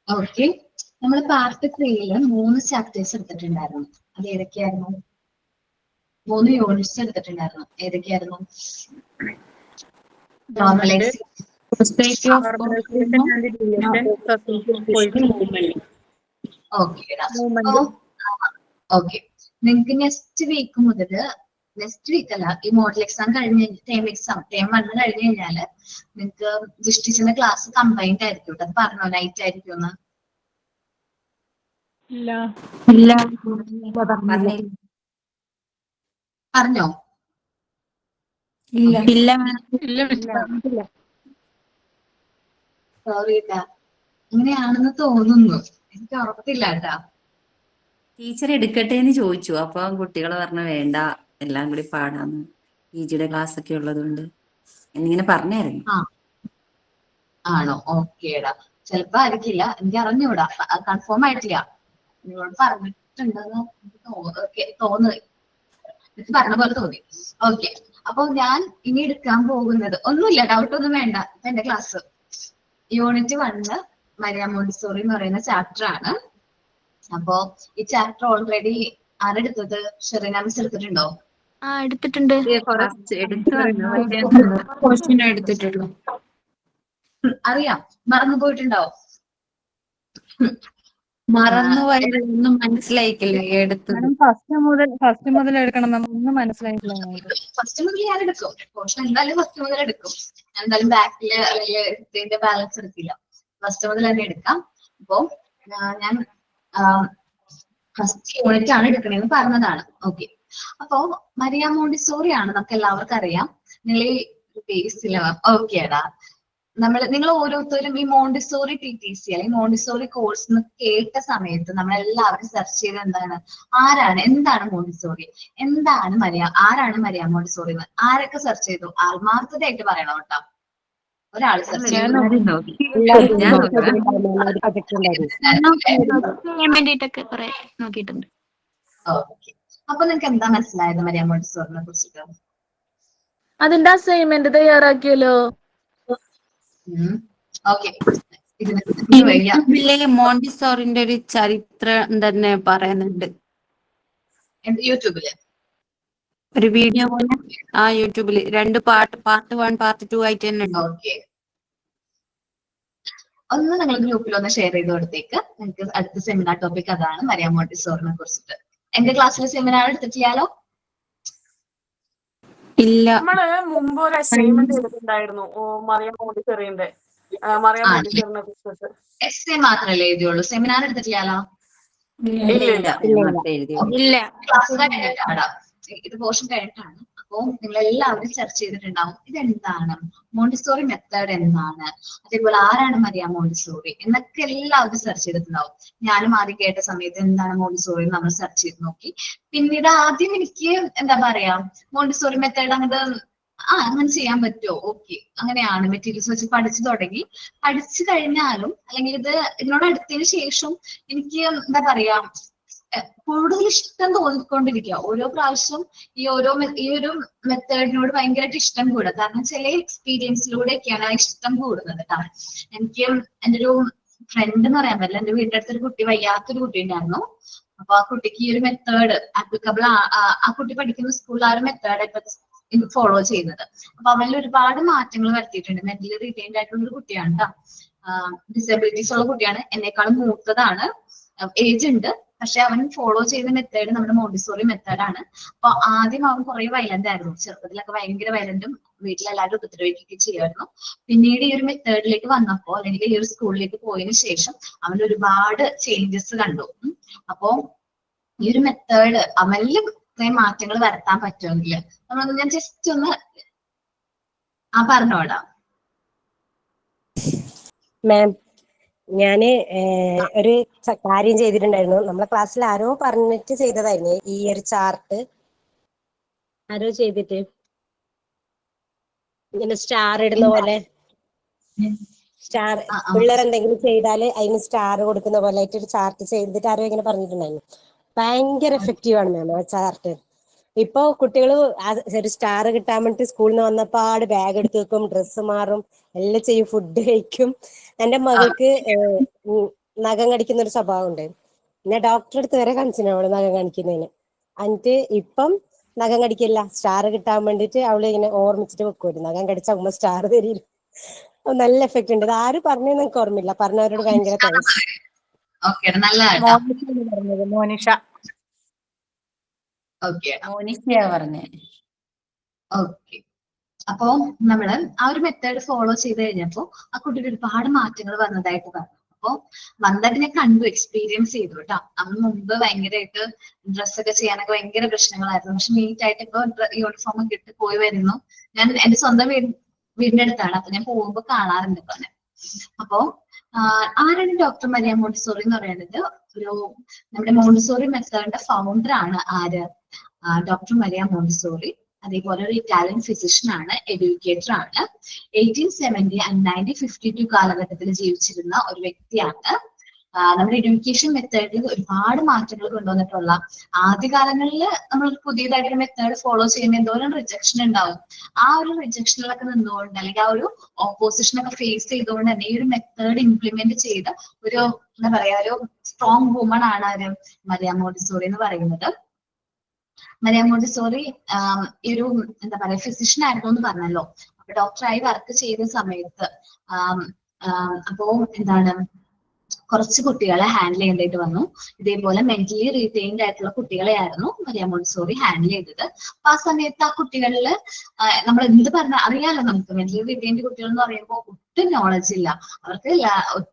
ഓക്കെ, നമ്മൾ പാർട്ട് 3യില് 3 ചാപ്റ്റേഴ്സ് എടുത്തിട്ടുണ്ടായിരുന്നു. അത് ഏതൊക്കെയായിരുന്നു? 3 യൂണിറ്റ്സ് എടുത്തിട്ടുണ്ടായിരുന്നു. ഏതൊക്കെയായിരുന്നു? Normalisation, okay. നിങ്ങൾക്ക് നെക്സ്റ്റ് വീക്ക് മുതൽ, നെക്സ്റ്റ് വീക്ക് അല്ല, ഈ മോഡൽ എക്സാം കഴിഞ്ഞ് ടേം 1 കഴിഞ്ഞ് കഴിഞ്ഞാല് നിങ്ങൾക്ക് ദൃഷ്ടിച്ചിന്റെ ക്ലാസ് കമ്പൈൻഡ് ആയിരിക്കും. അത് പറഞ്ഞോ, നൈറ്റ് ആയിരിക്കും എന്ന്? പറഞ്ഞോ? സോറി കേട്ടാ, അങ്ങനെയാണെന്ന് തോന്നുന്നു, എനിക്ക് ഉറപ്പില്ല കേട്ടാ. ടീച്ചർ എടുക്കട്ടെ എന്ന് ചോദിച്ചു. അപ്പൊ കുട്ടികൾ പറഞ്ഞു വേണ്ട, എല്ലാം കൂടി പാടാന്ന്, PGയുടെ ക്ലാസ് ഒക്കെ ഉള്ളതുകൊണ്ട് എന്നിങ്ങനെ പറഞ്ഞായിരുന്നു. ആണോ? ഓക്കേടാ, ചിലപ്പോ ആയിരിക്കില്ല, എനിക്ക് അറിഞ്ഞൂടാ, കൺഫേം ആയിട്ടില്ല. നിങ്ങളോട് പറഞ്ഞിട്ടുണ്ടെന്ന് തോന്നി, എനിക്ക് പറഞ്ഞ പോലെ തോന്നി. ഓക്കെ, അപ്പൊ ഞാൻ ഇനി എടുക്കാൻ പോകുന്നത് ഒന്നുമില്ല, ഡൗട്ട് ഒന്നും വേണ്ട. എന്റെ ക്ലാസ് യൂണിറ്റ് 1 മരിയ മോണ്ടിസോറി എന്ന് പറയുന്ന ചാപ്റ്റർ ആണ്. അപ്പോ ഈ ചാപ്റ്റർ ഓൾറെഡി ആരെടുത്തത്? ഷെറീന മിസ് എടുത്തിട്ടുണ്ടോ? എടുത്തിട്ടുണ്ട്. അറിയാം, മറന്നു പോയിട്ടുണ്ടാവും. മറന്നുപോയൊന്നും മനസ്സിലായിക്കില്ലേ എടുത്തത്? ഫസ്റ്റ് മുതൽ എടുക്കണം, ഒന്നും മനസ്സിലായിട്ടില്ല. ഫസ്റ്റ് മുതൽ ഞാൻ എടുക്കും, പോർഷൻ എന്തായാലും ഫസ്റ്റ് മുതൽ എടുക്കും. എന്തായാലും ബാക്കില് ഇതിന്റെ ബാലൻസ് എടുക്കില്ല, ഫസ്റ്റ് മുതൽ തന്നെ എടുക്കാം. അപ്പോ ഞാൻ ഫസ്റ്റ് യൂണിറ്റ് ആണ് എടുക്കണേന്ന് പറഞ്ഞതാണ്. ഓക്കെ, അപ്പോ മരിയ മോണ്ടിസോറി ആണ് നമുക്ക് എല്ലാവർക്കും അറിയാം. നിങ്ങൾ ഈ ബേസില ഓക്കേടാ, നിങ്ങൾ ഓരോരുത്തരും ഈ മോണ്ടിസോറി TTC അല്ലെങ്കിൽ മോണ്ടിസോറി കോഴ്സ് എന്ന് കേട്ട സമയത്ത് നമ്മൾ എല്ലാവരും സെർച്ച് ചെയ്ത് എന്താണ് മോണ്ടിസോറി, ആരാണ് മരിയ മോണ്ടിസോറി എന്ന് ആരൊക്കെ സെർച്ച് ചെയ്തു? ആത്മാർത്ഥതയായിട്ട് പറയണം കേട്ടോ. ഒരാൾ സെർച്ച് ചെയ്തു. നോക്കിയിട്ടുണ്ട്. ഓക്കെ, അപ്പൊ നിങ്ങൾക്ക് എന്താ മനസ്സിലായത് മരിയ മോണ്ടിസോറിനെ കുറിച്ചിട്ട്? അതിന്റെ അസൈൻമെന്റ് തയ്യാറാക്കിയല്ലോ. ഓക്കെ, മോണ്ടിസോറിന്റെ ഒരു ചരിത്രം തന്നെ പറയുന്നുണ്ട് യൂട്യൂബില് ഒരു വീഡിയോ പോലെ. യൂട്യൂബില് 2 പാർട്ട് 1 പാർട്ട് 2 ആയിട്ട് തന്നെ ഉണ്ട്. ഓക്കെ, ഒന്ന് നിങ്ങൾ ഗ്രൂപ്പിൽ ഒന്ന് ഷെയർ ചെയ്ത് കൊടുത്തേക്ക്. നിങ്ങൾക്ക് അടുത്ത സെമിനാർ ടോപ്പിക് അതാണ്, മരിയ മോണ്ടിസോറിനെ കുറിച്ചിട്ട്. എന്റെ ക്ലാസ്സിൽ സെമിനാർ എടുത്തിട്ടില്ലാലോ? ഇല്ല, നമ്മള് മുമ്പ് ഒരു അസൈൻമെന്റ് എടുത്തിട്ടുണ്ടായിരുന്നു മറിയ മോണ്ടിസോറിനെ കുറിച്ചിട്ട്. എസ്സേ മാത്രമല്ലേ എഴുതിയുള്ളൂ, സെമിനാർ എടുത്തിട്ടില്ലാലോ? ഇല്ല. ക്ലാസ് കഴിഞ്ഞിട്ടാണ്, ഇത് പോർഷൻ കഴിഞ്ഞിട്ടാണ്. അപ്പോ അപ്പോൾ നിങ്ങൾ എല്ലാവരും ചർച്ച ചെയ്തിട്ടുണ്ടാവും ഇതെന്താണ്, മോണ്ടിസോറി മെത്തേഡ് എന്താണ്, അതേപോലെ ആരാണ് മരിയ മോണ്ടിസോറി എന്നൊക്കെ എല്ലാവരും സെർച്ച് ചെയ്തിട്ടുണ്ടാവും. ഞാനും ആദ്യം കേട്ട സമയത്ത് എന്താണ് മോണ്ടിസോറി നമ്മൾ സെർച്ച് ചെയ്ത് നോക്കി. പിന്നീട് ആദ്യം എനിക്ക് എന്താ പറയാ മോണ്ടിസോറി മെത്തേഡ് അങ്ങോട്ട് അങ്ങനെ ചെയ്യാൻ പറ്റുമോ, ഓക്കെ അങ്ങനെയാണ് മെറ്റീരിയൽസ് വെച്ച് പഠിച്ചു തുടങ്ങി. പഠിച്ചു കഴിഞ്ഞാലും അല്ലെങ്കിൽ ഇതിനോട് അടുത്തതിന് ശേഷം എനിക്ക് എന്താ പറയാ കൂടുതൽ ഇഷ്ടം തോന്നിക്കൊണ്ടിരിക്കുക. ഓരോ പ്രാവശ്യം ഈ ഒരു മെത്തേഡിനോട് ഭയങ്കരമായിട്ട് ഇഷ്ടം കൂടുക. കാരണം ചില എക്സ്പീരിയൻസിലൂടെയൊക്കെയാണ് ആ ഇഷ്ടം കൂടുന്നത് കേട്ടോ. എനിക്ക് എൻ്റെ ഒരു ഫ്രണ്ട് എന്ന് പറയാൻ പറ്റില്ല, എന്റെ വീടിന്റെ അടുത്തൊരു കുട്ടി, വയ്യാത്തൊരു കുട്ടി ഉണ്ടായിരുന്നു. അപ്പൊ ആ കുട്ടിക്ക് ഈ ഒരു മെത്തേഡ് ആപ്ലിക്കബിൾ, ആ കുട്ടി പഠിക്കുന്ന സ്കൂളിൽ ആ ഒരു മെത്തേഡ് ഇപ്പൊ ഫോളോ ചെയ്യുന്നത്. അപ്പൊ അവരിൽ ഒരുപാട് മാറ്റങ്ങൾ വരുത്തിയിട്ടുണ്ട്. മെന്റലി റിറ്റൈൻഡ് ആയിട്ടുള്ള ഒരു കുട്ടിയാണ് കേട്ടോ. ഡിസബിലിറ്റീസ് ഉള്ള കുട്ടിയാണ്, എന്നെക്കാളും മൂത്തതാണ്, ഏജ് ഉണ്ട്. പക്ഷെ അവൻ ഫോളോ ചെയ്ത മെത്തേഡ് നമ്മുടെ മോണ്ടിസോറി മെത്തേഡാണ്. അപ്പൊ ആദ്യം അവൻ കുറെ വയലന്റ് ആയിരുന്നു, ചെറുപ്പത്തിലൊക്കെ ഭയങ്കര വയലന്റും വീട്ടിലെല്ലാവരും ഉപദ്രവിക്കുകയൊക്കെ ചെയ്യുമായിരുന്നു. പിന്നീട് ഈ ഒരു മെത്തേഡിലേക്ക് വന്നപ്പോ അല്ലെങ്കിൽ ഈ ഒരു സ്കൂളിലേക്ക് പോയതിനു ശേഷം അവൻ ഒരുപാട് ചേഞ്ചസ് കണ്ടു. അപ്പോ ഈ ഒരു മെത്തേഡ് അവനിലും ഇത്രയും മാറ്റങ്ങൾ വരുത്താൻ പറ്റുമെങ്കിൽ ഞാൻ ജസ്റ്റ് ഒന്ന് പറഞ്ഞോടാ. മാം, ഞാന് ഒരു കാര്യം ചെയ്തിട്ടുണ്ടായിരുന്നു. നമ്മളെ ക്ലാസ്സിൽ ആരോ പറഞ്ഞിട്ട് ചെയ്തതായിരുന്നു ഈ ഒരു ചാർട്ട്. ആരോ ചെയ്തിട്ട് ഇങ്ങനെ സ്റ്റാർ ഇടുന്ന പോലെ, സ്റ്റാർ പിള്ളേർ എന്തെങ്കിലും ചെയ്താല് അതിന് സ്റ്റാർ കൊടുക്കുന്ന പോലെ ആയിട്ട് ഒരു ചാർട്ട് ചെയ്തിട്ട് ആരോ ഇങ്ങനെ പറഞ്ഞിട്ടുണ്ടായിരുന്നു. ഭയങ്കര എഫക്റ്റീവ് ആണ് മാം ആ ചാർട്ട്. ഇപ്പൊ കുട്ടികള് ഒരു സ്റ്റാർ കിട്ടാൻ വേണ്ടിട്ട് സ്കൂളിൽ നിന്ന് വന്നപ്പാട് ബാഗ് എടുത്ത് വെക്കും, ഡ്രസ്സ് മാറും, എല്ലാം ചെയ്യും, ഫുഡ് കഴിക്കും. എന്റെ മകൾക്ക് നഖം കടിക്കുന്ന ഒരു സ്വഭാവം ഉണ്ട്. പിന്നെ ഡോക്ടറെ അടുത്ത് വരെ കാണിച്ചിരുന്നു അവള് നഖം കാണിക്കുന്നതിന്. എന്നിട്ട് ഇപ്പം നഖം കടിക്കില്ല. സ്റ്റാർ കിട്ടാൻ വേണ്ടിട്ട് അവള് ഇങ്ങനെ ഓർമ്മിച്ചിട്ട് വെക്കുമായിരുന്നു, നഖം കടിച്ച ഉമ്മ സ്റ്റാർ തരില്ല. നല്ല എഫക്ട് ഉണ്ട്. ഇത് ആര് പറഞ്ഞെന്ന് എനിക്ക് ഓർമ്മയില്ല, പറഞ്ഞവരോട് ഭയങ്കര താങ്ക്സ്. മോനിഷ. മോനിഷയാ പറഞ്ഞേ. ഓക്കെ, അപ്പോ നമ്മള് ആ ഒരു മെത്തേഡ് ഫോളോ ചെയ്ത് കഴിഞ്ഞപ്പോ ആ കുട്ടിക്ക് ഒരുപാട് മാറ്റങ്ങൾ വന്നതായിട്ട് പറഞ്ഞു. അപ്പൊ വന്നതായിട്ട് ഞാൻ കണ്ടു, എക്സ്പീരിയൻസ് ചെയ്തു കേട്ടോ. അവന് മുമ്പ് ഭയങ്കരമായിട്ട് ഡ്രസ്സൊക്കെ ചെയ്യാനൊക്കെ ഭയങ്കര പ്രശ്നങ്ങളായിരുന്നു. പക്ഷെ നീറ്റ് ആയിട്ട് ഇപ്പൊ യൂണിഫോം കിട്ടി പോയി വരുന്നു. ഞാൻ എന്റെ സ്വന്തം വീടിന്റെ അടുത്താണ്, അപ്പൊ ഞാൻ പോകുമ്പോ കാണാറുണ്ട് ഇപ്പൊ. അപ്പോ ആരാണ് ഡോക്ടർ മരിയ മോണ്ടിസോറി എന്ന് പറയുന്നത്? ഒരു നമ്മുടെ മോണ്ടിസോറി മെത്തേഡിന്റെ ഫൗണ്ടർ ആണ് ആര്? Doctor Maria Montessori. അതേപോലെ ഒരു ഇറ്റാലിയൻ ഫിസിഷ്യൻ ആണ്, എഡ്യൂക്കേറ്റർ ആണ്. 1870 and 1952 കാലഘട്ടത്തിൽ ജീവിച്ചിരുന്ന ഒരു വ്യക്തിയാണ്. നമ്മുടെ എഡ്യൂക്കേഷൻ മെത്തേഡിൽ ഒരുപാട് മാറ്റങ്ങൾ കൊണ്ടുവന്നിട്ടുള്ള, ആദ്യകാലങ്ങളിൽ നമ്മൾ പുതിയതായിട്ടൊരു മെത്തേഡ് ഫോളോ ചെയ്യുമ്പോൾ എന്തോരം റിജക്ഷൻ ഉണ്ടാവും. ആ ഒരു റിജക്ഷനിലൊക്കെ നിന്നുകൊണ്ട് അല്ലെങ്കിൽ ആ ഒരു ഓപ്പോസിഷനൊക്കെ ഫേസ് ചെയ്തുകൊണ്ട് തന്നെ ഈ ഒരു മെത്തേഡ് ഇംപ്ലിമെന്റ് ചെയ്ത ഒരു എന്താ പറയാ ഒരു സ്ട്രോങ് വുമൺ ആണ് ആര്? മരിയ മോണ്ടിസോറി എന്ന് പറയുന്നത്. മരിയ മോണ്ടിസോറി ഈ ഒരു എന്താ പറയാ ഫിസിഷ്യൻ ആയിരുന്നു എന്ന് പറഞ്ഞല്ലോ. അപ്പൊ ഡോക്ടറായി വർക്ക് ചെയ്ത സമയത്ത് അപ്പോ എന്താണ് കുറച്ച് കുട്ടികളെ ഹാൻഡിൽ ചെയ്യേണ്ടതായിട്ട് വന്നു. ഇതേപോലെ മെന്റലി റീറ്റെയിൻഡ് ആയിട്ടുള്ള കുട്ടികളെ ആയിരുന്നു മരിയ മോണ്ടിസോറി ഹാൻഡിൽ ചെയ്തത്. അപ്പൊ ആ സമയത്ത് ആ കുട്ടികളിൽ നമ്മൾ എന്ത് പറഞ്ഞാൽ അറിയാലോ, നമുക്ക് മെന്റലി റീറ്റെയിൻഡ് കുട്ടികൾ എന്ന് പറയുമ്പോൾ ഒട്ടും നോളജ് ഇല്ല, അവർക്ക് ഒട്ടും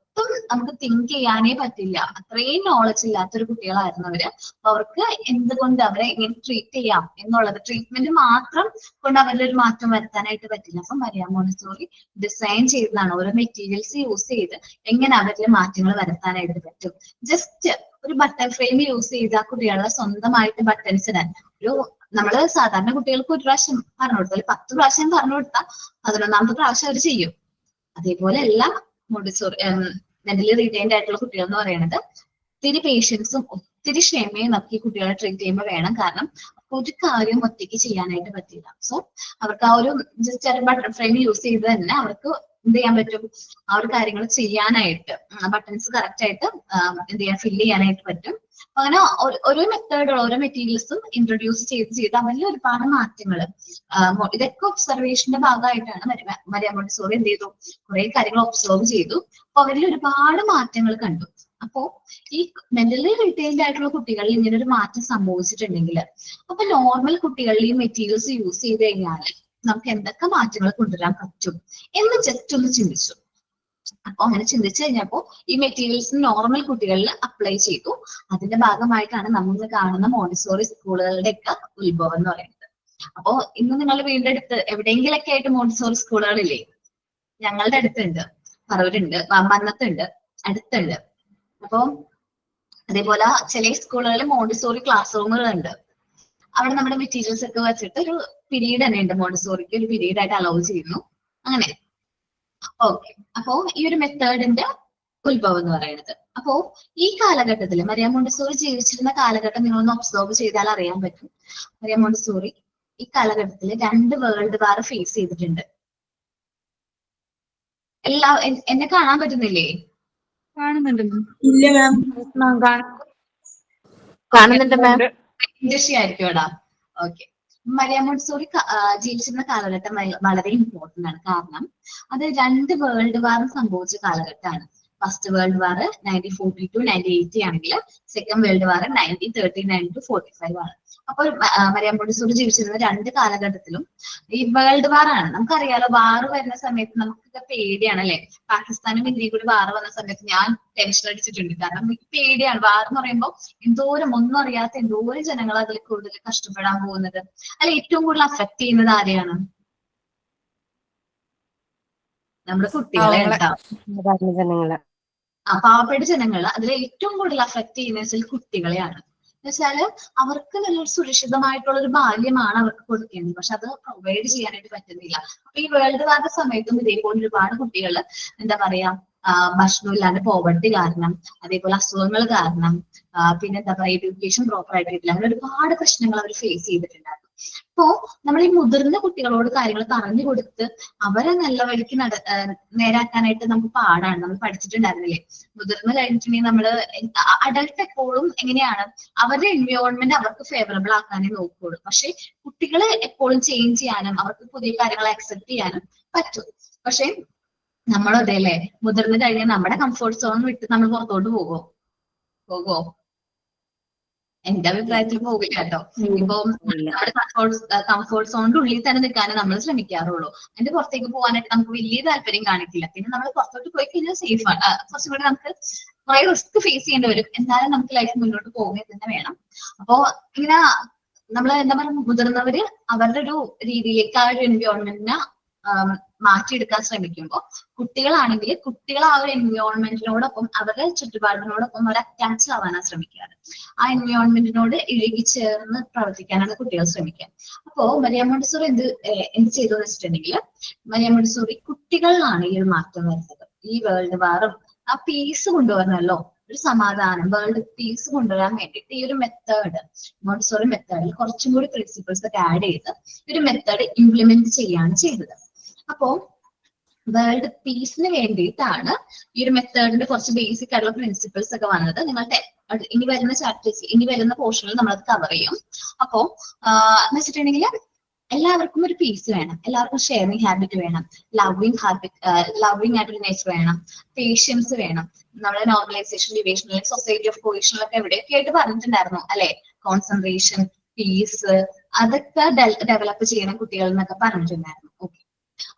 നമുക്ക് തിങ്ക് ചെയ്യാനേ പറ്റില്ല, അത്രയും നോളജ് ഇല്ലാത്തൊരു കുട്ടികളായിരുന്നു അവര്. അപ്പൊ അവർക്ക് എന്തുകൊണ്ട് അവരെ എങ്ങനെ ട്രീറ്റ് ചെയ്യാം എന്നുള്ളത്, ട്രീറ്റ്മെന്റ് മാത്രം കൊണ്ട് അവരിൽ ഒരു മാറ്റം വരുത്താനായിട്ട് പറ്റില്ല. അപ്പൊ മരിയ മോണ്ടിസോറി ഡിസൈൻ ചെയ്തതാണ് ഓരോ മെറ്റീരിയൽസ് യൂസ് ചെയ്ത് എങ്ങനെ അവരിൽ മാറ്റങ്ങൾ വരുത്താനായിട്ട് പറ്റും. ജസ്റ്റ് ഒരു ബട്ടൺ ഫ്രെയിം യൂസ് ചെയ്ത് ആ കുട്ടികളെ സ്വന്തമായിട്ട് ബട്ടൺസ് ഇടാൻ, ഒരു നമ്മള് സാധാരണ കുട്ടികൾക്ക് ഒരു പ്രാവശ്യം പറഞ്ഞു കൊടുത്താൽ 10 പ്രാവശ്യം പറഞ്ഞു കൊടുത്താൽ 11ാമത്തെ പ്രാവശ്യം അവർ ചെയ്യും. അതേപോലെ എല്ലാ മോണ്ടിസോറി മെന്റലി റീറ്റെയിൻഡ് ആയിട്ടുള്ള കുട്ടികൾ എന്ന് പറയുന്നത് ഒത്തിരി പേഷ്യൻസും ഒത്തിരി ക്ഷമയും ഒക്കെ കുട്ടികളെ ട്രീറ്റ് ചെയ്യുമ്പോൾ വേണം. കാരണം ഒരു കാര്യം ഒറ്റയ്ക്ക് ചെയ്യാനായിട്ട് പറ്റില്ല. സോ അവർക്ക് ആ ഒരു ജസ്റ്റ് ഒരു ബട്ടൺ ഫ്രെയിം യൂസ് ചെയ്ത് തന്നെ അവർക്ക് എന്ത് ചെയ്യാൻ പറ്റും, ആ ഒരു കാര്യങ്ങൾ ചെയ്യാനായിട്ട്, ബട്ടൺസ് കറക്റ്റ് ആയിട്ട് എന്ത് ചെയ്യാൻ ഫില്ല് ചെയ്യാനായിട്ട് പറ്റും. അങ്ങനെ ഓരോ മെത്തേഡുകൾ ഓരോ മെറ്റീരിയൽസും ഇൻട്രൊഡ്യൂസ് ചെയ്ത് അവരിൽ ഒരുപാട് മാറ്റങ്ങൾ, ഇതൊക്കെ ഒബ്സർവേഷന്റെ ഭാഗമായിട്ടാണ് മരിയ മോണ്ടിസോറി എന്ത് ചെയ്തു, കുറെ കാര്യങ്ങൾ ഒബ്സർവ് ചെയ്തു. അപ്പൊ അവരിൽ ഒരുപാട് മാറ്റങ്ങൾ കണ്ടു. അപ്പോ ഈ മെന്റലി റിറ്റെയിൻഡ് ആയിട്ടുള്ള കുട്ടികളിൽ ഇങ്ങനെ ഒരു മാറ്റം സംഭവിച്ചിട്ടുണ്ടെങ്കിൽ അപ്പൊ നോർമൽ കുട്ടികളിൽ ഈ മെറ്റീരിയൽസ് യൂസ് ചെയ്ത് കഴിഞ്ഞാൽ നമുക്ക് എന്തൊക്കെ മാറ്റങ്ങൾ കൊണ്ടുവരാൻ പറ്റും എന്ന് ജസ്റ്റ് ഒന്ന് ചിന്തിച്ചു. അപ്പൊ അങ്ങനെ ചിന്തിച്ചു കഴിഞ്ഞപ്പോ ഈ മെറ്റീരിയൽസ് നോർമൽ കുട്ടികളിൽ അപ്ലൈ ചെയ്തു. അതിന്റെ ഭാഗമായിട്ടാണ് നമ്മൾ കാണുന്ന മോണ്ടിസോറി സ്കൂളുകളുടെ ഒക്കെ ഉത്ഭവം എന്ന് പറയുന്നത്. അപ്പോ ഇന്ന് നിങ്ങളുടെ വീടിന്റെ അടുത്ത് എവിടെയെങ്കിലൊക്കെ ആയിട്ട് മോണ്ടിസോറി സ്കൂളുകളില്ലേ? ഞങ്ങളുടെ അടുത്തുണ്ട്, പറവൂരുണ്ട്, മന്നത്തുണ്ട്, അടുത്തുണ്ട്. അപ്പോ അതേപോലെ ചില സ്കൂളുകളിൽ മോണ്ടിസോറി ക്ലാസ് റൂമുകളുണ്ട്. അവിടെ നമ്മുടെ മെറ്റീരിയൽസ് ഒക്കെ വെച്ചിട്ട് ഒരു പീരീഡ് തന്നെ ഉണ്ട്, മോണ്ടിസോറിക്ക് ഒരു പീരീഡ് ആയിട്ട് അലൗ ചെയ്യുന്നു. അങ്ങനെ ഓക്കെ. അപ്പോ ഈ ഒരു മെത്തേഡിന്റെ ഉത്ഭവം എന്ന് പറയുന്നത്, അപ്പോ ഈ കാലഘട്ടത്തിൽ മരിയ മോണ്ടിസോറി ജീവിച്ചിരുന്ന കാലഘട്ടം നിങ്ങളൊന്ന് ഒബ്സർവ് ചെയ്താൽ അറിയാൻ പറ്റും. മരിയ മോണ്ടിസോറി ഈ കാലഘട്ടത്തിൽ 2 വേൾഡ് വാർ ഫേസ് ചെയ്തിട്ടുണ്ട്. എന്നെ കാണാൻ പറ്റുന്നില്ലേ? കാണുന്നുണ്ട് ഇല്ല മാം. കാണുന്നുണ്ട് മാം. ഇൻഡസ്ട്രി ആയിരിക്കും എടാ. ഓക്കെ. മരിയ മോണ്ടിസോറി ജീവിച്ചിരുന്ന കാലഘട്ടം വളരെ ഇമ്പോർട്ടന്റ് ആണ്. കാരണം അത് 2 വേൾഡ് വാറും സംഭവിച്ച കാലഘട്ടമാണ്. ഫസ്റ്റ് വേൾഡ് വാർ 1940 to 1980 ആണെങ്കിൽ സെക്കൻഡ് വേൾഡ് വാർ 1939 to 45 ആണ്. അപ്പോൾ മരിയ മോണ്ടിസോറി ജീവിച്ചിരുന്ന 2 കാലഘട്ടത്തിലും ഈ വേൾഡ് വാർ ആണ്. നമുക്കറിയാലോ, വാർ വരുന്ന സമയത്ത് നമുക്കൊക്കെ പേടിയാണ് അല്ലെ? പാകിസ്ഥാനും ഇന്ത്യയും കൂടി വാർ വന്ന സമയത്ത് ഞാൻ ടെൻഷൻ അടിച്ചിട്ടുണ്ട്. കാരണം എനിക്ക് പേടിയാണ്. വാർ എന്ന് പറയുമ്പോൾ എന്തോരം ഒന്നും അറിയാത്ത എന്തോരം ജനങ്ങൾ അതിൽ കൂടുതൽ കഷ്ടപ്പെടാൻ പോകുന്നത്. അല്ല, ഏറ്റവും കൂടുതൽ അഫക്ട് ചെയ്യുന്നത് ആരെയാണ്? നമ്മുടെ കുട്ടികളെ ഉണ്ടാവും. ജനങ്ങളെ പാവപ്പെട്ട ജനങ്ങൾ അതിൽ ഏറ്റവും കൂടുതൽ അഫക്ട് ചെയ്യുന്ന വെച്ചാൽ കുട്ടികളെയാണ്. എന്നുവെച്ചാല് അവർക്ക് നല്ലൊരു സുരക്ഷിതമായിട്ടുള്ള ഒരു ബാല്യമാണ് അവർക്ക് കൊടുക്കേണ്ടത്. പക്ഷെ അത് പ്രൊവൈഡ് ചെയ്യാനായിട്ട് പറ്റുന്നില്ല. അപ്പൊ ഈ വേൾഡ് വാറിന്റെ സമയത്തും ഇതേപോലെ ഒരുപാട് കുട്ടികൾ എന്താ പറയാ, ഭക്ഷണം ഇല്ലാണ്ട് പോവർട്ടി കാരണം, അതേപോലെ അസുഖങ്ങൾ കാരണം, പിന്നെ എന്താ പറയാ, എഡ്യൂക്കേഷൻ പ്രോപ്പർ ആയിട്ട് കിട്ടില്ല. അങ്ങനെ ഒരുപാട് പ്രശ്നങ്ങൾ അവർ ഫേസ് ചെയ്തിട്ടുണ്ടായിരുന്നു. അപ്പോ നമ്മൾ ഈ മുതിർന്ന കുട്ടികളോട് കാര്യങ്ങൾ പറഞ്ഞു കൊടുത്ത് അവരെ നല്ല വഴിക്ക് നേരാക്കാനായിട്ട് നമുക്ക് പാടാണ്. നമ്മൾ പഠിച്ചിട്ടുണ്ടായിരുന്നില്ലേ? മുതിർന്ന് കഴിഞ്ഞിട്ടുണ്ടെങ്കിൽ നമ്മള് അഡൽട്ട് എപ്പോഴും എങ്ങനെയാണ്, അവരുടെ എൻവയോൺമെന്റ് അവർക്ക് ഫേവറബിൾ ആക്കാനേ നോക്കുകയുള്ളൂ. പക്ഷെ കുട്ടികളെ എപ്പോഴും ചേഞ്ച് ചെയ്യാനും അവർക്ക് പുതിയ കാര്യങ്ങൾ അക്സെപ്റ്റ് ചെയ്യാനും പറ്റും. പക്ഷെ നമ്മളതേ അല്ലേ, മുതിർന്ന് കഴിഞ്ഞാൽ നമ്മുടെ കംഫർട്ട് സോൺ വിട്ട് നമ്മൾ പുറത്തോട്ട് പോകുമോ? എന്റെ അഭിപ്രായത്തിൽ പോകില്ല കേട്ടോ. ഇപ്പൊ നമ്മുടെ കംഫോർട്ട് സോണിന്റെ ഉള്ളിൽ തന്നെ നിൽക്കാനേ നമ്മൾ ശ്രമിക്കാറുള്ളൂ. അതിന്റെ പുറത്തേക്ക് പോകാനായിട്ട് നമുക്ക് വലിയ താല്പര്യം കാണിക്കില്ല. പിന്നെ നമ്മൾ പുറത്തോട്ട് പോയി കഴിഞ്ഞാൽ സേഫ് ആണ്. കുറച്ചും കൂടി നമുക്ക് കുറെ റിസ്ക് ഫേസ് ചെയ്യേണ്ടി വരും. എന്നാലും നമുക്ക് ലൈഫ് മുന്നോട്ട് പോകുക തന്നെ വേണം. അപ്പോ ഇങ്ങനെ നമ്മൾ എന്താ പറയുക, മുതിർന്നവര് അവരുടെ ഒരു രീതിയിലേക്ക് ആ ഒരു എൻവയോൺമെന്റിനെ മാറ്റിയെടുക്കാൻ ശ്രമിക്കുമ്പോൾ കുട്ടികളാണെങ്കിൽ കുട്ടികൾ ആ ഒരു എൻവയോൺമെന്റിനോടൊപ്പം അവരുടെ ചുറ്റുപാടിനോടൊപ്പം അവർ അറ്റാച്ച് ആവാനാണ് ശ്രമിക്കാറ്. ആ എൻവയോൺമെന്റിനോട് ഇഴുകിച്ചേർന്ന് പ്രവർത്തിക്കാനാണ് കുട്ടികൾ ശ്രമിക്കുക. അപ്പോ മരിയ മോണ്ടിസോറി എന്ത് ചെയ്തു വെച്ചിട്ടുണ്ടെങ്കിൽ, മരിയ മോണ്ടിസോറി കുട്ടികളിലാണ് ഈ ഒരു മാറ്റം വരുന്നത്. ഈ വേൾഡ് വാറും ആ പീസ് കൊണ്ടുവരണല്ലോ, ഒരു സമാധാനം, വേൾഡ് പീസ് കൊണ്ടുവരാൻ വേണ്ടിയിട്ട് ഈ ഒരു മെത്തേഡ്, മോണ്ടിസോറി മെത്തേഡിൽ കുറച്ചും കൂടി പ്രിൻസിപ്പിൾസ് ഒക്കെ ആഡ് ചെയ്ത് ഒരു മെത്തേഡ് ഇംപ്ലിമെന്റ് ചെയ്യാണ് ചെയ്തത്. അപ്പോ വേൾഡ് പീസിന് വേണ്ടിയിട്ടാണ് ഈ ഒരു മെത്തേഡിന്റെ കുറച്ച് ബേസിക് ആയിട്ടുള്ള പ്രിൻസിപ്പിൾസ് ഒക്കെ വന്നത്. നിങ്ങളുടെ ഇനി വരുന്ന ചാപ്റ്റേഴ്സ്, ഇനി വരുന്ന പോർഷനിൽ നമ്മളത് കവർ ചെയ്യും. അപ്പോ എന്ന് വെച്ചിട്ടുണ്ടെങ്കിൽ എല്ലാവർക്കും ഒരു പീസ് വേണം, എല്ലാവർക്കും ഷെയറിംഗ് ഹാബിറ്റ് വേണം, ലവിങ് ആയിട്ടൊരു നേച്ചർ വേണം, പേഷ്യൻസ് വേണം. നമ്മുടെ നോർമലൈസേഷൻ, ഡിവിഷൻ, സൊസൈറ്റി ഓഫ് കോഹീഷനിലൊക്കെ എവിടെയൊക്കെ ആയിട്ട് പറഞ്ഞിട്ടുണ്ടായിരുന്നു അല്ലെ? കോൺസെൻട്രേഷൻ, പീസ്, അതൊക്കെ ഡെവലപ്പ് ചെയ്യണം കുട്ടികൾ എന്നൊക്കെ പറഞ്ഞിട്ടുണ്ടായിരുന്നു. ഓക്കെ.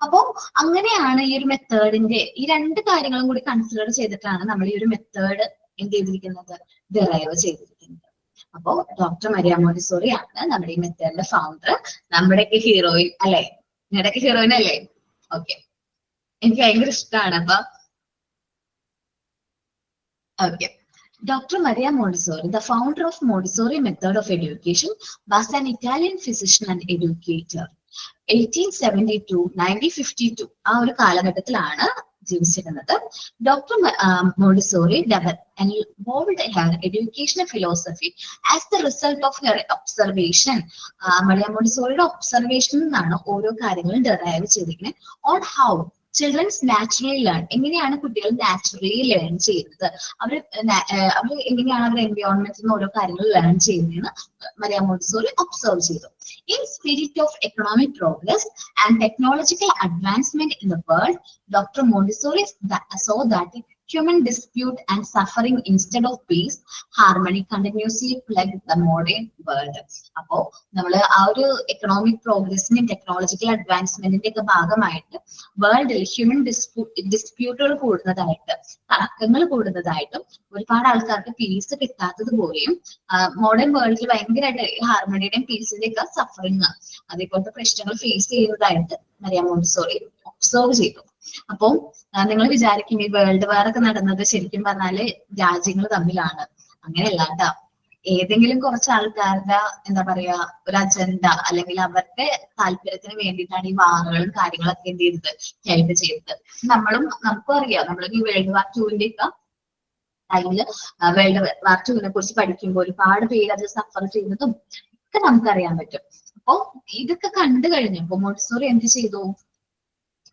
അപ്പോ അങ്ങനെയാണ് ഈ ഒരു മെത്തേഡിന്റെ ഈ 2 കാര്യങ്ങളും കൂടി കൺസിഡർ ചെയ്തിട്ടാണ് നമ്മൾ ഈ ഒരു മെത്തേഡ് എന്ത് ചെയ്തിരിക്കുന്നത്, ഡിറൈവ് ചെയ്തിരിക്കുന്നത്. അപ്പോ ഡോക്ടർ മരിയ മോണ്ടിസോറി ആണ് നമ്മുടെ ഈ മെത്തേഡിന്റെ ഫൗണ്ടർ, നമ്മുടെയൊക്കെ ഹീറോയിൻ അല്ലെ? നിങ്ങളുടെയൊക്കെ ഹീറോയിൻ അല്ലേ? ഓക്കെ. എനിക്ക് ഭയങ്കര ഇഷ്ടമാണ്. അപ്പൊ okay. Dr. Maria Montessori, the founder of Montessori method of education, was an Italian physician and educator. 1872-1952 ആ ഒരു കാലഘട്ടത്തിലാണ് ജീവിച്ചിരുന്നത്. Doctor Montessori involved her educational philosophy as the result of her observation. Maria മോണ്ടിസോറിയുടെ ഒബ്സർവേഷനിൽ നിന്നാണ് ഓരോ കാര്യങ്ങളും ഡെറൈവ് ചെയ്തിരിക്കുന്നത്. On how childrens naturally learn, എങ്ങനെയാണ് കുട്ടികൾ നാച്ചുറലി ലേൺ ചെയ്യുന്നത്, അവർ എങ്ങനെയാണ് അവരുടെ എൻവയോൺമെന്റിൽ നിന്ന് ഓരോ കാര്യങ്ങൾ ലേൺ ചെയ്യുന്നതെന്ന് മരിയ മോണ്ടിസോറി ഒബ്സർവ് ചെയ്തു. In spirit of economic progress and technological advancement in the world, Dr. Montessori saw that human dispute and suffering instead of peace, harmony continuously plague the modern world. അപ്പോ നമ്മള് ആ ഒരു economic പ്രോഗ്രസിന്റെയും technological അഡ്വാൻസ്മെന്റിന്റെ ഒക്കെ ഭാഗമായിട്ട് വേൾഡിൽ human ഡിസ്പ്യൂട്ടുകൾ കൂടുന്നതായിട്ട്, തർക്കങ്ങൾ കൂടുന്നതായിട്ടും, ഒരുപാട് ആൾക്കാർക്ക് പീസ് കിട്ടാത്തതുപോലെയും മോഡേൺ വേൾഡിൽ ഭയങ്കരമായിട്ട് ഹാർമണിയുടെയും പീസിന്റെയും ഒക്കെ സഫറിങ് അതേപോലത്തെ പ്രശ്നങ്ങൾ ഫേസ് ചെയ്യുന്നതായിട്ട് മരിയ മോണ്ടിസോറി ഒബ്സർവ് ചെയ്തു. അപ്പോ നിങ്ങൾ വിചാരിക്കും ഈ വേൾഡ് വാർ ഒക്കെ നടന്നത് ശരിക്കും പറഞ്ഞാല് രാജ്യങ്ങൾ തമ്മിലാണ്. അങ്ങനെയല്ല കേട്ടോ. ഏതെങ്കിലും കുറച്ച് ആൾക്കാരുടെ എന്താ പറയാ ഒരു അജണ്ട അല്ലെങ്കിൽ അവരുടെ താല്പര്യത്തിന് വേണ്ടിയിട്ടാണ് ഈ വാറുകളും കാര്യങ്ങളൊക്കെ എന്ത് ചെയ്തത് ഹെൽപ്പ് ചെയ്തത്. നമുക്കും അറിയാം, നമ്മൾ ഈ വേൾഡ് വാർ ടൂവിന്റെ ഒക്കെ ടൈമില് വേൾഡ് വാർ ടൂവിനെ കുറിച്ച് പഠിക്കുമ്പോൾ ഒരുപാട് പേര് അത് സഫർ ചെയ്യുന്നതും ഒക്കെ നമുക്കറിയാൻ പറ്റും. അപ്പോ ഇതൊക്കെ കണ്ടു കഴിഞ്ഞപ്പോ മോണ്ടിസോറി എന്ത് ചെയ്തു?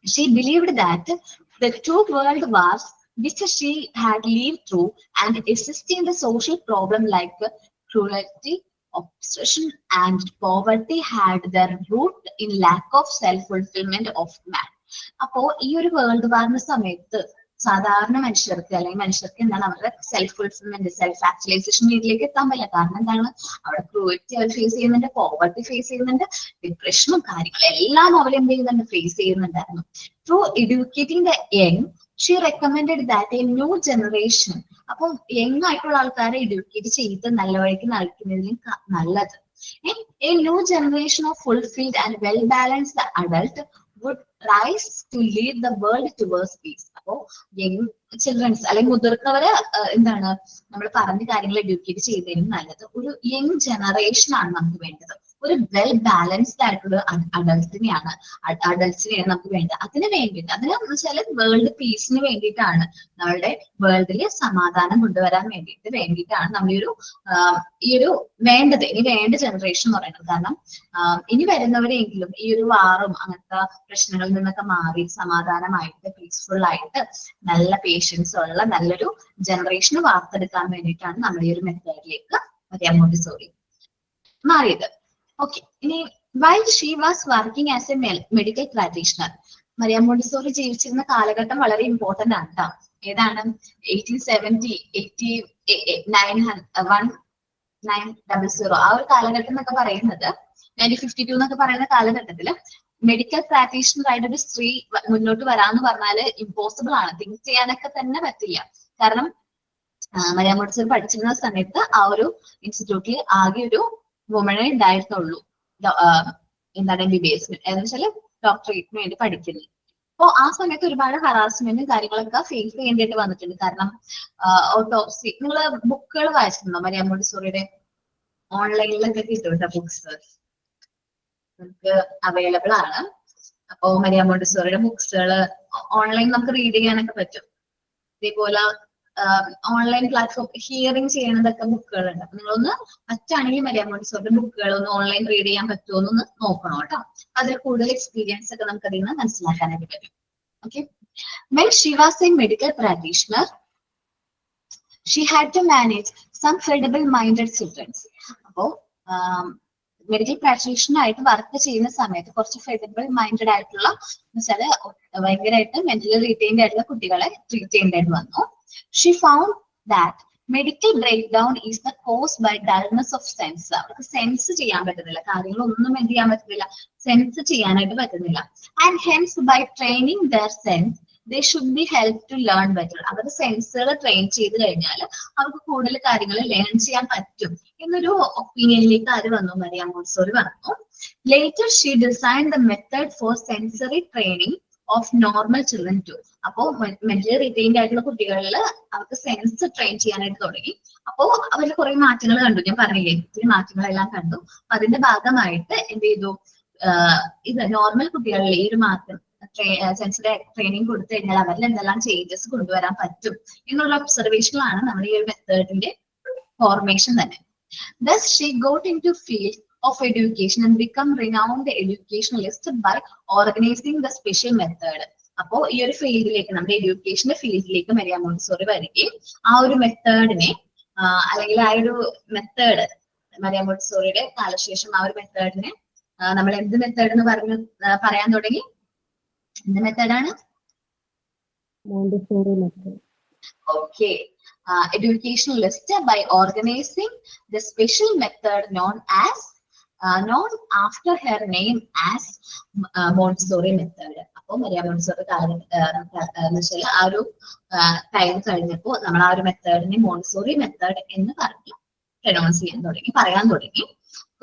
She believed that the two world wars which she had lived through and existing the social problem like cruelty, oppression and poverty had their root in lack of self-fulfillment of man. അപ്പോ ഈ ഒരു world വാറിന്റെ സമയത്ത് സാധാരണ മനുഷ്യർക്ക് അല്ലെങ്കിൽ മനുഷ്യർക്ക് എന്താണ് അവരുടെ സെൽഫ് ഫുൾഫിൽമെന്റ്, സെൽഫ് ആക്ച്വലൈസേഷൻ രീതിയിലേക്ക് എത്താൻ പറ്റില്ല. കാരണം എന്താണ്, അവിടെ ക്രൂവൽറ്റി അവർ ഫേസ് ചെയ്യുന്നുണ്ട്, പോവർട്ടി ഫേസ് ചെയ്യുന്നുണ്ട്, ഡിപ്രഷനും കാര്യങ്ങളും എല്ലാം അവർ എന്ത് ചെയ്യുന്നുണ്ട്, ഫേസ് ചെയ്യുന്നുണ്ടായിരുന്നു. Through educating the young she recommended that A new generation, അപ്പം യങ് ആയിട്ടുള്ള ആൾക്കാരെ എഡ്യൂക്കേറ്റ് ചെയ്ത് നല്ല വഴിക്ക് നയിക്കുന്നതിലും നല്ലത് A new generation of fulfilled and well balanced adult would rise to lead the world towards peace. അപ്പോ യങ് ചിൽഡ്രൻസ് അല്ലെങ്കിൽ മുതിർന്നവരെ എന്താണ് നമ്മൾ പറഞ്ഞ കാര്യങ്ങൾ എഡ്യൂക്കേറ്റ് ചെയ്തതിനും നല്ലത് ഒരു യങ് ജനറേഷൻ ആണ് നമുക്ക് വേണ്ടത്. ഒരു വെൽ ബാലൻസ്ഡ് ആയിട്ടുള്ള അഡൾട്ട്സിനെയാണ് നമുക്ക് വേണ്ടത്. അതിന് വേണ്ടിയിട്ട് അതിനെന്ന് വെച്ചാൽ വേൾഡ് പീസിന് വേണ്ടിയിട്ടാണ്, നമ്മളുടെ വേൾഡില് സമാധാനം കൊണ്ടുവരാൻ വേണ്ടിയിട്ടാണ് നമ്മൾ ഈ ഒരു വേണ്ടത്, ഇനി വേണ്ട ജനറേഷൻ എന്ന് പറയുന്നത്. കാരണം ഇനി വരുന്നവരെങ്കിലും ഈ ഒരു വാറും അങ്ങനത്തെ പ്രശ്നങ്ങളിൽ നിന്നൊക്കെ മാറി സമാധാനമായിട്ട് പീസ്ഫുൾ ആയിട്ട് നല്ല പേഷ്യൻസ് ഉള്ള നല്ലൊരു ജനറേഷന് വാർത്തെടുക്കാൻ വേണ്ടിയിട്ടാണ് നമ്മൾ ഈ ഒരു മെത്തേഡിലേക്ക് മരിയ മോണ്ടിസോറി മാറിയത്. ഓക്കെ, ഇനി while she was working as a medical practitioner, Maria Montessori ജീവിച്ചിരുന്ന കാലഘട്ടം വളരെ ഇമ്പോർട്ടന്റ് ആണ് കേട്ടോ. ഏതാണ് 1870, 1900 ആ ഒരു കാലഘട്ടം എന്നൊക്കെ പറയുന്നത് 1952 എന്നൊക്കെ പറയുന്ന കാലഘട്ടത്തില് മെഡിക്കൽ പ്രാക്ടീഷണർ ആയിട്ട് ഒരു സ്ത്രീ മുന്നോട്ട് വരാന്ന് പറഞ്ഞാല് ഇമ്പോസിബിൾ ആണ്, തിങ്ക് ചെയ്യാനൊക്കെ തന്നെ പറ്റില്ല. കാരണം മരിയ മോണ്ടിസോറി പഠിച്ചിരുന്ന സമയത്ത് ആ ഒരു ഇൻസ്റ്റിറ്റ്യൂട്ടിൽ ആകെ ഒരു വുമണേ ഉണ്ടായിരുന്നുള്ളൂ, എന്താണ് MBBS എന്ന് വെച്ചാല് ഡോക്ടറേറ്റിന് വേണ്ടി പഠിക്കുന്നത്. അപ്പോ ആ സമയത്ത് ഒരുപാട് ഹറാസ്മെന്റും കാര്യങ്ങളൊക്കെ ഫേസ് ചെയ്യേണ്ടിയിട്ട് വന്നിട്ടുണ്ട്. കാരണം ഓട്ടോപ്സി, നിങ്ങള് ബുക്കുകൾ വായിച്ചിട്ടുണ്ടോ? മരിയ മോണ്ടിസോറിയുടെ ഓൺലൈനിലൊക്കെ കിട്ടും ബുക്സ്, നമുക്ക് അവൈലബിൾ ആണ്. അപ്പോ മരിയ മോണ്ടിസോറിയുടെ ബുക്സുകൾ ഓൺലൈൻ നമുക്ക് റീഡ് ചെയ്യാനൊക്കെ പറ്റും. ഇതേപോലെ ഓൺലൈൻ പ്ലാറ്റ്ഫോം ഹിയറിംഗ് ചെയ്യണതൊക്കെ ബുക്കുകളുണ്ട്. അപ്പൊ നിങ്ങളൊന്ന് പറ്റാണെങ്കിൽ മരിയ മോണ്ടിസോറിയുടെ ബുക്കുകൾ ഒന്ന് ഓൺലൈൻ റീഡ് ചെയ്യാൻ പറ്റുമോ എന്നൊന്ന് നോക്കണം കേട്ടോ. അതിൽ കൂടുതൽ എക്സ്പീരിയൻസ് ഒക്കെ നമുക്ക് അതിൽ നിന്ന് മനസ്സിലാക്കാനായിട്ട് പറ്റും. Okay, when she was a medical practitioner she had to manage some feeble minded children. അപ്പോ മെഡിക്കൽ പ്രാക്ടീഷണർ ആയിട്ട് വർക്ക് ചെയ്യുന്ന സമയത്ത് കുറച്ച് ഫെഡിബിൾ മൈൻഡഡ് ആയിട്ടുള്ള എന്നുവെച്ചാല് ഭയങ്കരമായിട്ട് മെന്റലി റീറ്റെയിൻഡ് ആയിട്ടുള്ള കുട്ടികളെ ട്രീറ്റ് ചെയ്യേണ്ടതായിട്ട് വന്നു. She found that medical breakdown is the caused by dullness of sense. അവർക്ക് സെൻസ് ചെയ്യാൻ പറ്റുന്നില്ല, കാര്യങ്ങളൊന്നും എന്ത് ചെയ്യാൻ പറ്റുന്നില്ല, സെൻസ് ചെയ്യാനായിട്ട് പറ്റുന്നില്ല. And hence by training their sense they should be helped to learn better. അവരുടെ സെൻസുകൾ ട്രെയിൻ ചെയ്ത് കഴിഞ്ഞാൽ അവർക്ക് കൂടുതൽ കാര്യങ്ങൾ ലേൺ ചെയ്യാൻ പറ്റും എന്നൊരു ഒപ്പീനിയനിലേക്ക് ആര് വന്നു? മരിയ മോണ്ടിസോറി വന്നു. Later she designed the method for sensory training of normal children too. അപ്പോ മെന്റലി റിറ്റെയിൻഡ് ആയിട്ടുള്ള കുട്ടികളിൽ അവർക്ക് സെൻസ് ട്രെയിൻ ചെയ്യാനായിട്ട് തുടങ്ങി. അപ്പോ അവരിൽ കുറെ മാറ്റങ്ങൾ കണ്ടു. ഞാൻ പറഞ്ഞില്ലേ, ഒത്തിരി മാറ്റങ്ങളെല്ലാം കണ്ടു. അപ്പൊ അതിന്റെ ഭാഗമായിട്ട് എന്ത് ചെയ്തു, ഇത് നോർമൽ കുട്ടികളിൽ ഈ ഒരു മാറ്റം സെൻസിന്റെ ട്രെയിനിങ് കൊടുത്തു കഴിഞ്ഞാൽ അവരിൽ എന്തെല്ലാം ചേഞ്ചസ് കൊണ്ടുവരാൻ പറ്റും എന്നുള്ള ഒബ്സർവേഷനിലാണ് നമ്മുടെ ഈ ഒരു മെത്തേഡിന്റെ ഫോർമേഷൻ തന്നെ. Thus she got into field of education and become renowned educationalist by organizing the special method. അപ്പോ ഈ ഒരു ഫീൽഡിലേക്ക്, നമ്മുടെ എഡ്യൂക്കേഷന്റെ ഫീൽഡിലേക്ക് മരിയ മോണ്ടിസോറി വരികയും ആ ഒരു മെത്തേഡിനെ അല്ലെങ്കിൽ ആ ഒരു മെത്തേഡ് മരിയ മോണ്ടിസോറിയുടെ കാലശേഷം ആ ഒരു മെത്തേഡിനെ നമ്മൾ എന്ത് മെത്തേഡ് എന്ന് പറയാൻ തുടങ്ങി? എന്ത് മെത്തേഡാണ്? Montessori method. Okay. Educationalist by organizing the special method known known after her name as Montessori method. അപ്പോൾ മരിയ മോണ്ടിസോറി എന്ന് വെച്ചാൽ ആ ഒരു ടൈം കഴിഞ്ഞപ്പോൾ നമ്മൾ ആ ഒരു മെത്തേഡിനെ മോണ്ടിസോറി മെത്തേഡ് എന്ന് പറഞ്ഞു പ്രൊനൗൺസ് ചെയ്യാൻ തുടങ്ങി, പറയാൻ തുടങ്ങി.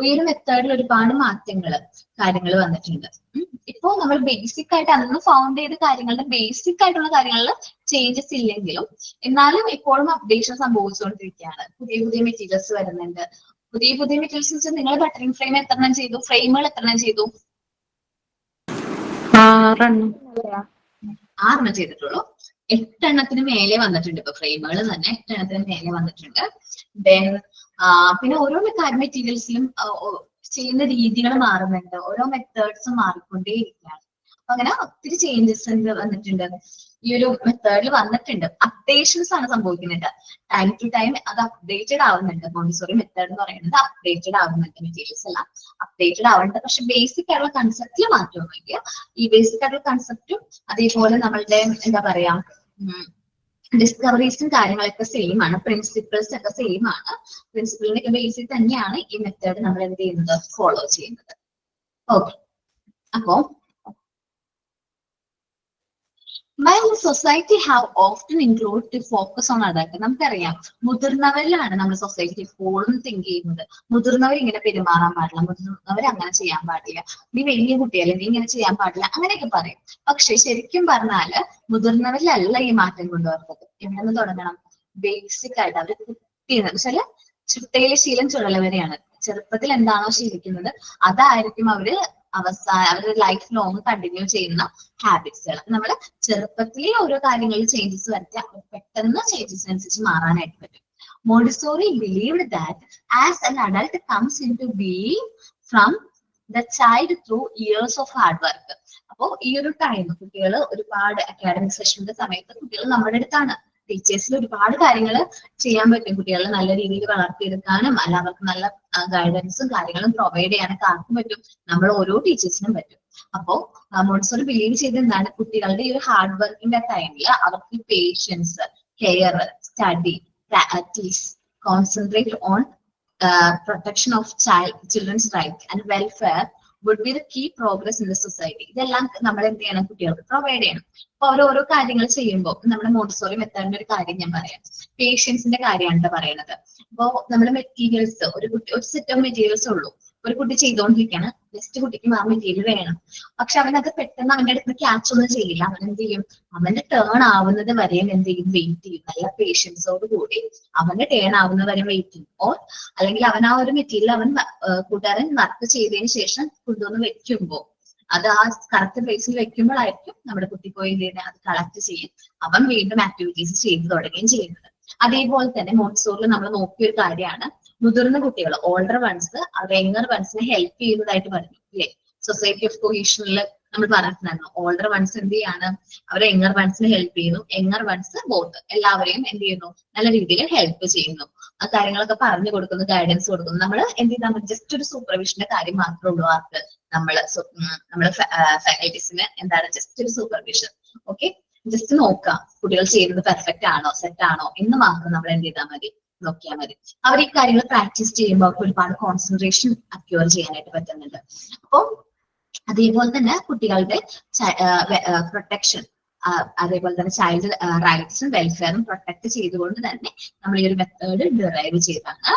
ഈ ഒരു മെത്തേഡിൽ ഒരുപാട് കാര്യങ്ങൾ വന്നിട്ടുണ്ട്. ഇപ്പോ നമ്മൾ ബേസിക് ആയിട്ട് അന്ന് ഫൗണ്ട് ചെയ്ത കാര്യങ്ങളുടെ ബേസിക് ആയിട്ടുള്ള കാര്യങ്ങളിൽ ചേഞ്ചസ് ഇല്ലെങ്കിലും എന്നാലും ഇപ്പോഴും അപ്ഡേഷൻ സംഭവിച്ചുകൊണ്ടിരിക്കുകയാണ്. പുതിയ പുതിയ മെറ്റീരിയൽസ് വരുന്നുണ്ട്. പുതിയ മെറ്റീരിയൽസ് വെച്ചാൽ നിങ്ങൾ ബട്ടറിംഗ് ഫ്രെയിം എത്രണ്ണം ചെയ്തു, ഫ്രെയിമുകൾ എത്രണ്ണം ചെയ്തു? 6 ചെയ്തിട്ടുള്ളൂ. 8 മേലെ വന്നിട്ടുണ്ട്. ഇപ്പൊ ഫ്രെയിമുകൾ തന്നെ 8 മേലെ വന്നിട്ടുണ്ട്. ദെൻ പിന്നെ ഓരോ മെറ്റീരിയൽസിലും ചെയ്യുന്ന രീതികൾ മാറുന്നുണ്ട്. ഓരോ മെത്തേഡ്സും മാറിക്കൊണ്ടേയിരിക്കുകയാണ്. അപ്പൊ അങ്ങനെ ഒത്തിരി ചേഞ്ചസ് വന്നിട്ടുണ്ട്. ഈ ഒരു മെത്തേഡിൽ വന്നിട്ടുണ്ട്. അപ്ഡേഷൻസ് ആണ് സംഭവിക്കുന്നുണ്ട്. ടൈം ടു ടൈം അത് അപ്ഡേറ്റഡ് ആവുന്നുണ്ട്. മോണ്ടിസോറി മെത്തേഡ് എന്ന് പറയുന്നത് അപ്ഡേറ്റഡ് ആവുന്നുണ്ട്. മെറ്റീരിയൽസ് എല്ലാം അപ്ഡേറ്റഡ് ആവുന്നുണ്ട്. പക്ഷെ ബേസിക് ആയിട്ടുള്ള കൺസെപ്റ്റിൽ മാറ്റമൊന്നുമില്ല. ഈ ബേസിക് ആയിട്ടുള്ള കൺസെപ്റ്റും അതേപോലെ നമ്മളുടെ എന്താ പറയാ ഡിസ്കവറീസും കാര്യങ്ങളൊക്കെ സെയിം ആണ്. പ്രിൻസിപ്പിൾസ് ഒക്കെ സെയിം ആണ്. പ്രിൻസിപ്പിളിന്റെ ഒക്കെ ബേസിൽ തന്നെയാണ് ഈ മെത്തേഡ് നമ്മൾ എന്ത് ചെയ്യുന്നത്, ഫോളോ ചെയ്യുന്നത്. ഓക്കെ. അപ്പോ while society have often included to focus on adult, നമുക്കറിയാം മുതിർന്നവരിലാണ് നമ്മൾ സൊസൈറ്റി എപ്പോഴും തിങ്ക് ചെയ്യുന്നത്. മുതിർന്നവർ ഇങ്ങനെ പെരുമാറാൻ പാടില്ല, മുതിർന്നവർ അങ്ങനെ ചെയ്യാൻ പാടില്ല, നീ വലിയ കുട്ടിയല്ലേ നീ ഇങ്ങനെ ചെയ്യാൻ പാടില്ല, അങ്ങനെയൊക്കെ പറയും. പക്ഷെ ശരിക്കും പറഞ്ഞാല് മുതിർന്നവരിലല്ല ഈ മാറ്റം കൊണ്ടുവരുന്നത്. എവിടെ നിന്ന് തുടങ്ങണം? ബേസിക് ആയിട്ട് അവര് കുട്ടിയെന്ന് വെച്ചാല് ചിട്ടയിലെ ശീലം ചുഴലവരെയാണ്. ചെറുപ്പത്തിൽ എന്താണോ ശീലിക്കുന്നത് അതായിരിക്കും അവരുടെ ലൈഫ് ലോങ് കണ്ടിന്യൂ ചെയ്യുന്ന ഹാബിറ്റ്സുകൾ. നമ്മൾ ചെറുപ്പത്തിലെ ഓരോ കാര്യങ്ങളിൽ ചേഞ്ചസ് വരുത്തിയാൽ പെട്ടെന്ന് ചേഞ്ചസിനനുസരിച്ച് മാറാനായിട്ട് പറ്റും. Montessori believed that as an adult comes into being from the child through years of hard work. അപ്പോ ഈ ഒരു ടൈം കുട്ടികൾ ഒരുപാട് അക്കാഡമിക് സെഷന്റെ സമയത്ത് കുട്ടികൾ നമ്മുടെ അടുത്താണ്. ടീച്ചേഴ്സിൽ ഒരുപാട് കാര്യങ്ങൾ ചെയ്യാൻ പറ്റും. കുട്ടികളെ നല്ല രീതിയിൽ വളർത്തിയെടുക്കാനും അല്ല അവർക്ക് നല്ല ഗൈഡൻസും കാര്യങ്ങളും പ്രൊവൈഡ് ചെയ്യാനൊക്കെ ആർക്കും പറ്റും. നമ്മൾ ഓരോ ടീച്ചേഴ്സിനും പറ്റും. അപ്പോ മോണ്ടിസോറി ബിലീവ് ചെയ്ത് എന്താണ്, കുട്ടികളുടെ ഈ ഒരു ഹാർഡ് വർക്കിന്റെ ടൈമിൽ അവർക്ക് patience, care, study, practice, concentrate on protection of children's right and welfare would be the key progress in the society. ഇതെല്ലാം നമ്മൾ എന്ത് ചെയ്യണം, കുട്ടികൾക്ക് പ്രൊവൈഡ് ചെയ്യണം. അപ്പൊ ഓരോ കാര്യങ്ങൾ ചെയ്യുമ്പോൾ നമ്മുടെ മോണ്ടിസോറി മെത്തേഡിന്റെ ഒരു കാര്യം ഞാൻ പറയാം. പേഷ്യൻസിന്റെ കാര്യമാണ് പറയുന്നത്. അപ്പോ നമ്മുടെ മെറ്റീരിയൽസ് ഒരു സെറ്റ് ഓഫ് മെറ്റീരിയൽസ് ഉള്ളൂ. ഒരു കുട്ടി ചെയ്തുകൊണ്ടിരിക്കുകയാണ്, നെക്സ്റ്റ് കുട്ടിക്ക് ആ മെറ്റീരിയൽ വേണം. പക്ഷെ അവനത് പെട്ടെന്ന് അവന്റെ അടുത്ത് ക്യാച്ച് ഒന്നും ചെയ്യില്ല. അവൻ എന്ത് ചെയ്യും, അവന്റെ ടേൺ ആവുന്നത് വരെയും എന്ത് ചെയ്യും, വെയിറ്റ് ചെയ്യും. നല്ല പേഷ്യൻസോട് കൂടി അവന്റെ ടേൺ ആവുന്നത് വരെ വെയിറ്റ് ചെയ്യും. അല്ലെങ്കിൽ അവൻ ആ ഒരു മെറ്റീരിയൽ കൂട്ടുകാരൻ വർക്ക് ചെയ്തതിന് ശേഷം കൊണ്ടുവന്ന് വെക്കുമ്പോൾ അത് ആ കറക്റ്റ് പ്ലേസിൽ വെക്കുമ്പോഴായിരിക്കും നമ്മുടെ കുട്ടി പോയി അത് കളക്ട് ചെയ്യും. അവൻ വീണ്ടും ആക്ടിവിറ്റീസ് ചെയ്തു തുടങ്ങുകയും ചെയ്യുന്നത്. അതേപോലെ തന്നെ മോണ്ടിസോറിൽ നമ്മൾ നോക്കിയ ഒരു കാര്യമാണ് മുതിർന്ന കുട്ടികൾ, ഓൾഡർ വൺസ് അവർ യങ്ങർ വൺസിനെ ഹെൽപ്പ് ചെയ്യുന്നതായിട്ട് പറഞ്ഞു അല്ലേ? സൊസൈറ്റി ഓഫ് കൊഹീഷനിൽ നമ്മൾ പറഞ്ഞിട്ടുണ്ടായിരുന്നു. ഓൾഡർ വൺസ് എന്ത് ചെയ്യാണ്, അവർ യങ്ങർ വൺസിനെ ഹെൽപ്പ് ചെയ്യുന്നു. യങ്ങർ വൺസ് ബോത്ത് എല്ലാവരെയും എന്ത് ചെയ്യുന്നു, നല്ല രീതിയിൽ ഹെൽപ്പ് ചെയ്യുന്നു. ആ കാര്യങ്ങളൊക്കെ പറഞ്ഞു കൊടുക്കുന്നു, ഗൈഡൻസ് കൊടുക്കുന്നു. നമ്മൾ എന്ത് ചെയ്താൽ മതി, ജസ്റ്റ് ഒരു സൂപ്പർവിഷന്റെ കാര്യം മാത്രമേ ഉള്ളൂ ആർക്ക്, നമ്മുടെ ഫാക്കൽറ്റീസിന് എന്താണ് ജസ്റ്റ് ഒരു സൂപ്പർവിഷൻ. ഓക്കെ, ജസ്റ്റ് നോക്കാം കുട്ടികൾ ചെയ്യുന്നത് പെർഫെക്റ്റ് ആണോ സെറ്റ് ആണോ എന്ന് മാത്രം നമ്മൾ എന്ത് ചെയ്താൽ മതി, നോക്കിയാൽ മതി. അവർ ഈ കാര്യങ്ങൾ പ്രാക്ടീസ് ചെയ്യുമ്പോൾ അവർക്ക് ഒരുപാട് കോൺസെൻട്രേഷൻ അക്യൂർ ചെയ്യാനായിട്ട് പറ്റുന്നുണ്ട്. അപ്പോൾ അതേപോലെ തന്നെ കുട്ടികളുടെ പ്രൊട്ടക്ഷൻ, അതേപോലെ തന്നെ ചൈൽഡ് റൈറ്റ്സും വെൽഫെയറും പ്രൊട്ടക്ട് ചെയ്തുകൊണ്ട് തന്നെ നമ്മൾ ഈ ഒരു മെത്തേഡ് ഡിറൈവ് ചെയ്താണ്.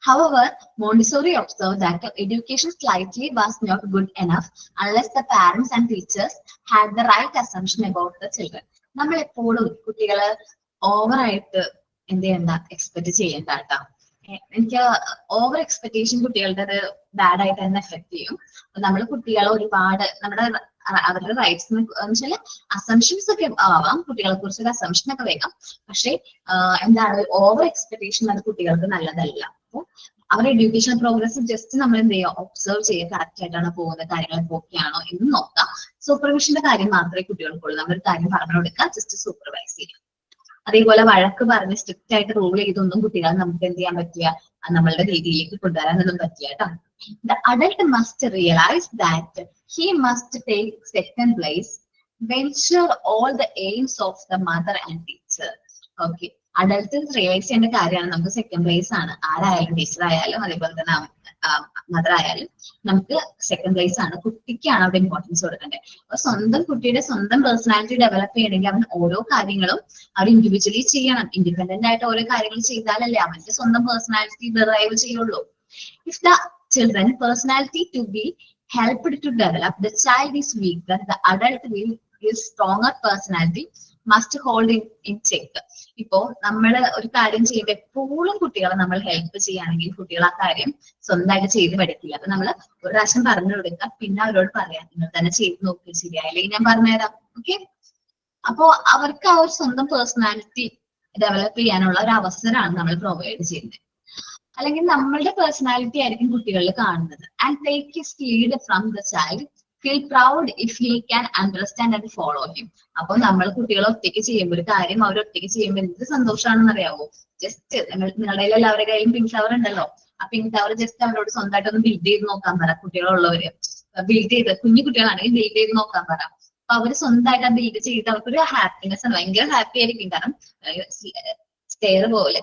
However, Montessori observed that education slightly was not good enough unless the parents and teachers had the right assumption about the children. നമ്മൾ എപ്പോഴും കുട്ടികളെ ഓവറായിട്ട് എന്ത് ചെയ്യണ്ട, എക്സ്പെക്ട് ചെയ്യണ്ട കേട്ടോ. എനിക്ക് ഓവർ എക്സ്പെക്ടേഷൻ കുട്ടികളുടെ അത് ബാഡ് ആയിട്ട് തന്നെ എഫക്ട് ചെയ്യും. നമ്മൾ കുട്ടികളെ ഒരുപാട് അവരുടെ റൈറ്റ്സ് വെച്ചാൽ അസംഷൻസ് ഒക്കെ ആവാം, കുട്ടികളെ കുറിച്ചൊരു അസംഷൻ ഒക്കെ വേണം. പക്ഷെ എന്താണ്, ഓവർ എക്സ്പെക്ടേഷൻ അത് കുട്ടികൾക്ക് നല്ലതല്ല. അപ്പോൾ അവരുടെ എഡ്യൂക്കേഷൻ പ്രോഗ്രസ് ജസ്റ്റ് നമ്മൾ എന്ത് ചെയ്യുക, ഒബ്സർവ് ചെയ്യുക, കറക്റ്റ് ആയിട്ടാണ് പോകുന്ന കാര്യങ്ങളൊക്കെ ഓക്കെയാണോ എന്ന് നോക്കാം. സൂപ്പർവിഷന്റെ കാര്യം മാത്രമേ കുട്ടികൾക്കുള്ളൂ. നമ്മളൊരു കാര്യം പറഞ്ഞു കൊടുക്കുക, ജസ്റ്റ് സൂപ്പർവൈസ് ചെയ്യുക. അതേപോലെ വഴക്ക് പറഞ്ഞ് സ്ട്രിക്റ്റ് ആയിട്ട് റൂൾ ചെയ്തൊന്നും കുട്ടികളെ നമുക്ക് എന്ത് ചെയ്യാൻ പറ്റില്ല, നമ്മളുടെ രീതിയിലേക്ക് കൊണ്ടുവരാനൊന്നും പറ്റില്ല കേട്ടോ. The adult must realize that he must take second place venture all the aims of the mother and teacher. Okay, adult realise ചെയ്യേണ്ട കാര്യമാണ്. നമുക്ക് സെക്കൻഡ് പ്ലേസ് ആണ്, ആരായാലും ടീച്ചർ ആയാലും അതേപോലെ തന്നെ മദർ ആയാലും നമുക്ക് സെക്കൻഡ് പ്ലേസ് ആണ്. കുട്ടിക്കാണ് അവിടെ ഇമ്പോർട്ടൻസ് കൊടുക്കേണ്ടത്. അപ്പൊ സ്വന്തം കുട്ടിയുടെ സ്വന്തം പേഴ്സണാലിറ്റി ഡെവലപ്പ് ചെയ്യണമെങ്കിൽ അവൻ ഓരോ കാര്യങ്ങളും അവർ ഇൻഡിവിജ്വലി ചെയ്യണം. ഇൻഡിപെൻഡന്റ് ആയിട്ട് ഓരോ കാര്യങ്ങൾ ചെയ്താലല്ലേ അവന്റെ സ്വന്തം പേഴ്സണാലിറ്റി ഡെറൈവ് ചെയ്യുള്ളൂ. If the children personality to be helped to develop, the child is weaker, the adult will give stronger personality, must hold in check. ഇപ്പോ നമ്മൾ ഒരു കാര്യം ചെയ്യുമ്പോൾ എപ്പോഴും കുട്ടികളെ നമ്മൾ ഹെൽപ്പ് ചെയ്യുകയാണെങ്കിൽ കുട്ടികൾ ആ കാര്യം സ്വന്തമായിട്ട് ചെയ്ത് പഠിക്കില്ല. അപ്പൊ നമ്മൾ ഒരു പ്രാവശ്യം പറഞ്ഞു കൊടുക്കുക, പിന്നെ അവരോട് പറയാം നിങ്ങൾ തന്നെ ചെയ്ത് നോക്കുക, ശരിയായില്ലെങ്കിൽ ഞാൻ പറഞ്ഞുതരാം. ഓക്കെ, അപ്പോ അവർക്ക് ആ ഒരു സ്വന്തം പേഴ്സണാലിറ്റി ഡെവലപ്പ് ചെയ്യാനുള്ള ഒരു അവസരമാണ് നമ്മൾ പ്രൊവൈഡ് ചെയ്യുന്നത്. അല്ലെങ്കിൽ നമ്മളുടെ പേഴ്സണാലിറ്റി ആയിരിക്കും കുട്ടികളിൽ കാണുന്നത്. And take his lead from the child, feel proud if he can understand and follow him. അപ്പൊ നമ്മൾ കുട്ടികളെ ഒറ്റയ്ക്ക് ചെയ്യുമ്പോൾ ഒരു കാര്യം അവർ ഒറ്റയ്ക്ക് ചെയ്യുമ്പോൾ എന്ത് സന്തോഷമാണെന്ന് അറിയാവോ? ജസ്റ്റ് നിങ്ങളുടെ എല്ലാവരുടെ കയ്യിലും പിങ്ക് ഫ്ലവർ ഉണ്ടല്ലോ, ആ പിങ്ക് ഫ്ലവർ ജസ്റ്റ് അവരോട് സ്വന്തമായിട്ട് ഒന്ന് ബിൽഡ് ചെയ്ത് നോക്കാൻ പറ. കുട്ടികളുള്ളവര് ബിൽഡ് ചെയ്ത്, കുഞ്ഞു കുട്ടികളാണെങ്കിൽ ബിൽഡ് ചെയ്ത് നോക്കാൻ പറ. അപ്പൊ അവര് സ്വന്തമായിട്ട് ആ ബിൽഡ് ചെയ്ത് അവർക്കൊരു ഹാപ്പിനെസ് ആണ്, ഭയങ്കര ഹാപ്പി ആയിരിക്കും. കാരണം സ്റ്റെയർ പോലെ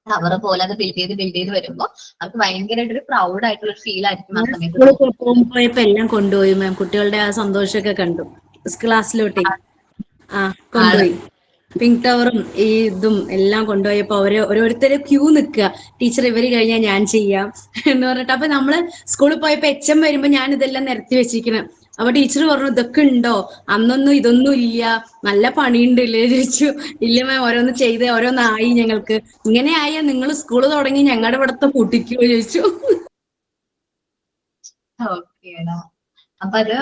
ടവർ പോലെ അത് ബിൽഡ് ചെയ്ത് വരുമ്പോ അവർക്ക് ഭയങ്കരമായിട്ട് ഒരു പ്രൗഡ് ആയിട്ടുള്ള ഫീൽ ആയിരിക്കും ആ സമയത്ത്. പോയപ്പോ എല്ലാം കൊണ്ടുപോയി മാം, കുട്ടികളുടെ ആ സന്തോഷമൊക്കെ കണ്ടു ക്ലാസ്സിലോട്ടേ. കൊണ്ടുപോയി പിങ്ക് ടവറും ഈ ഇതും എല്ലാം കൊണ്ടുപോയപ്പോ അവര് ഓരോരുത്തരെ ക്യൂ നിൽക്കുക, ടീച്ചർ ഇവര് കഴിഞ്ഞാൽ ഞാൻ ചെയ്യാം എന്ന് പറഞ്ഞിട്ട്. അപ്പൊ നമ്മള് സ്കൂളിൽ പോയപ്പോ HM വരുമ്പോ ഞാൻ ഇതെല്ലാം നിരത്തി വെച്ചിരിക്കണം. അപ്പൊ ടീച്ചർ പറഞ്ഞു ഇതൊക്കെ ഉണ്ടോ, അന്നൊന്നും ഇതൊന്നും ഇല്ല, നല്ല പണിയുണ്ടല്ലേ ചോദിച്ചു. ഇല്ല മാം, ഓരോന്ന് ചെയ്ത് ഓരോന്നായി ഞങ്ങൾക്ക്. ഇങ്ങനെ ആയാ നിങ്ങൾ സ്കൂള് തുടങ്ങി ഞങ്ങളുടെ ഇവിടത്തെ പൊട്ടിക്കോ ചോദിച്ചു. ഓക്കേടാ, അപ്പൊ അത്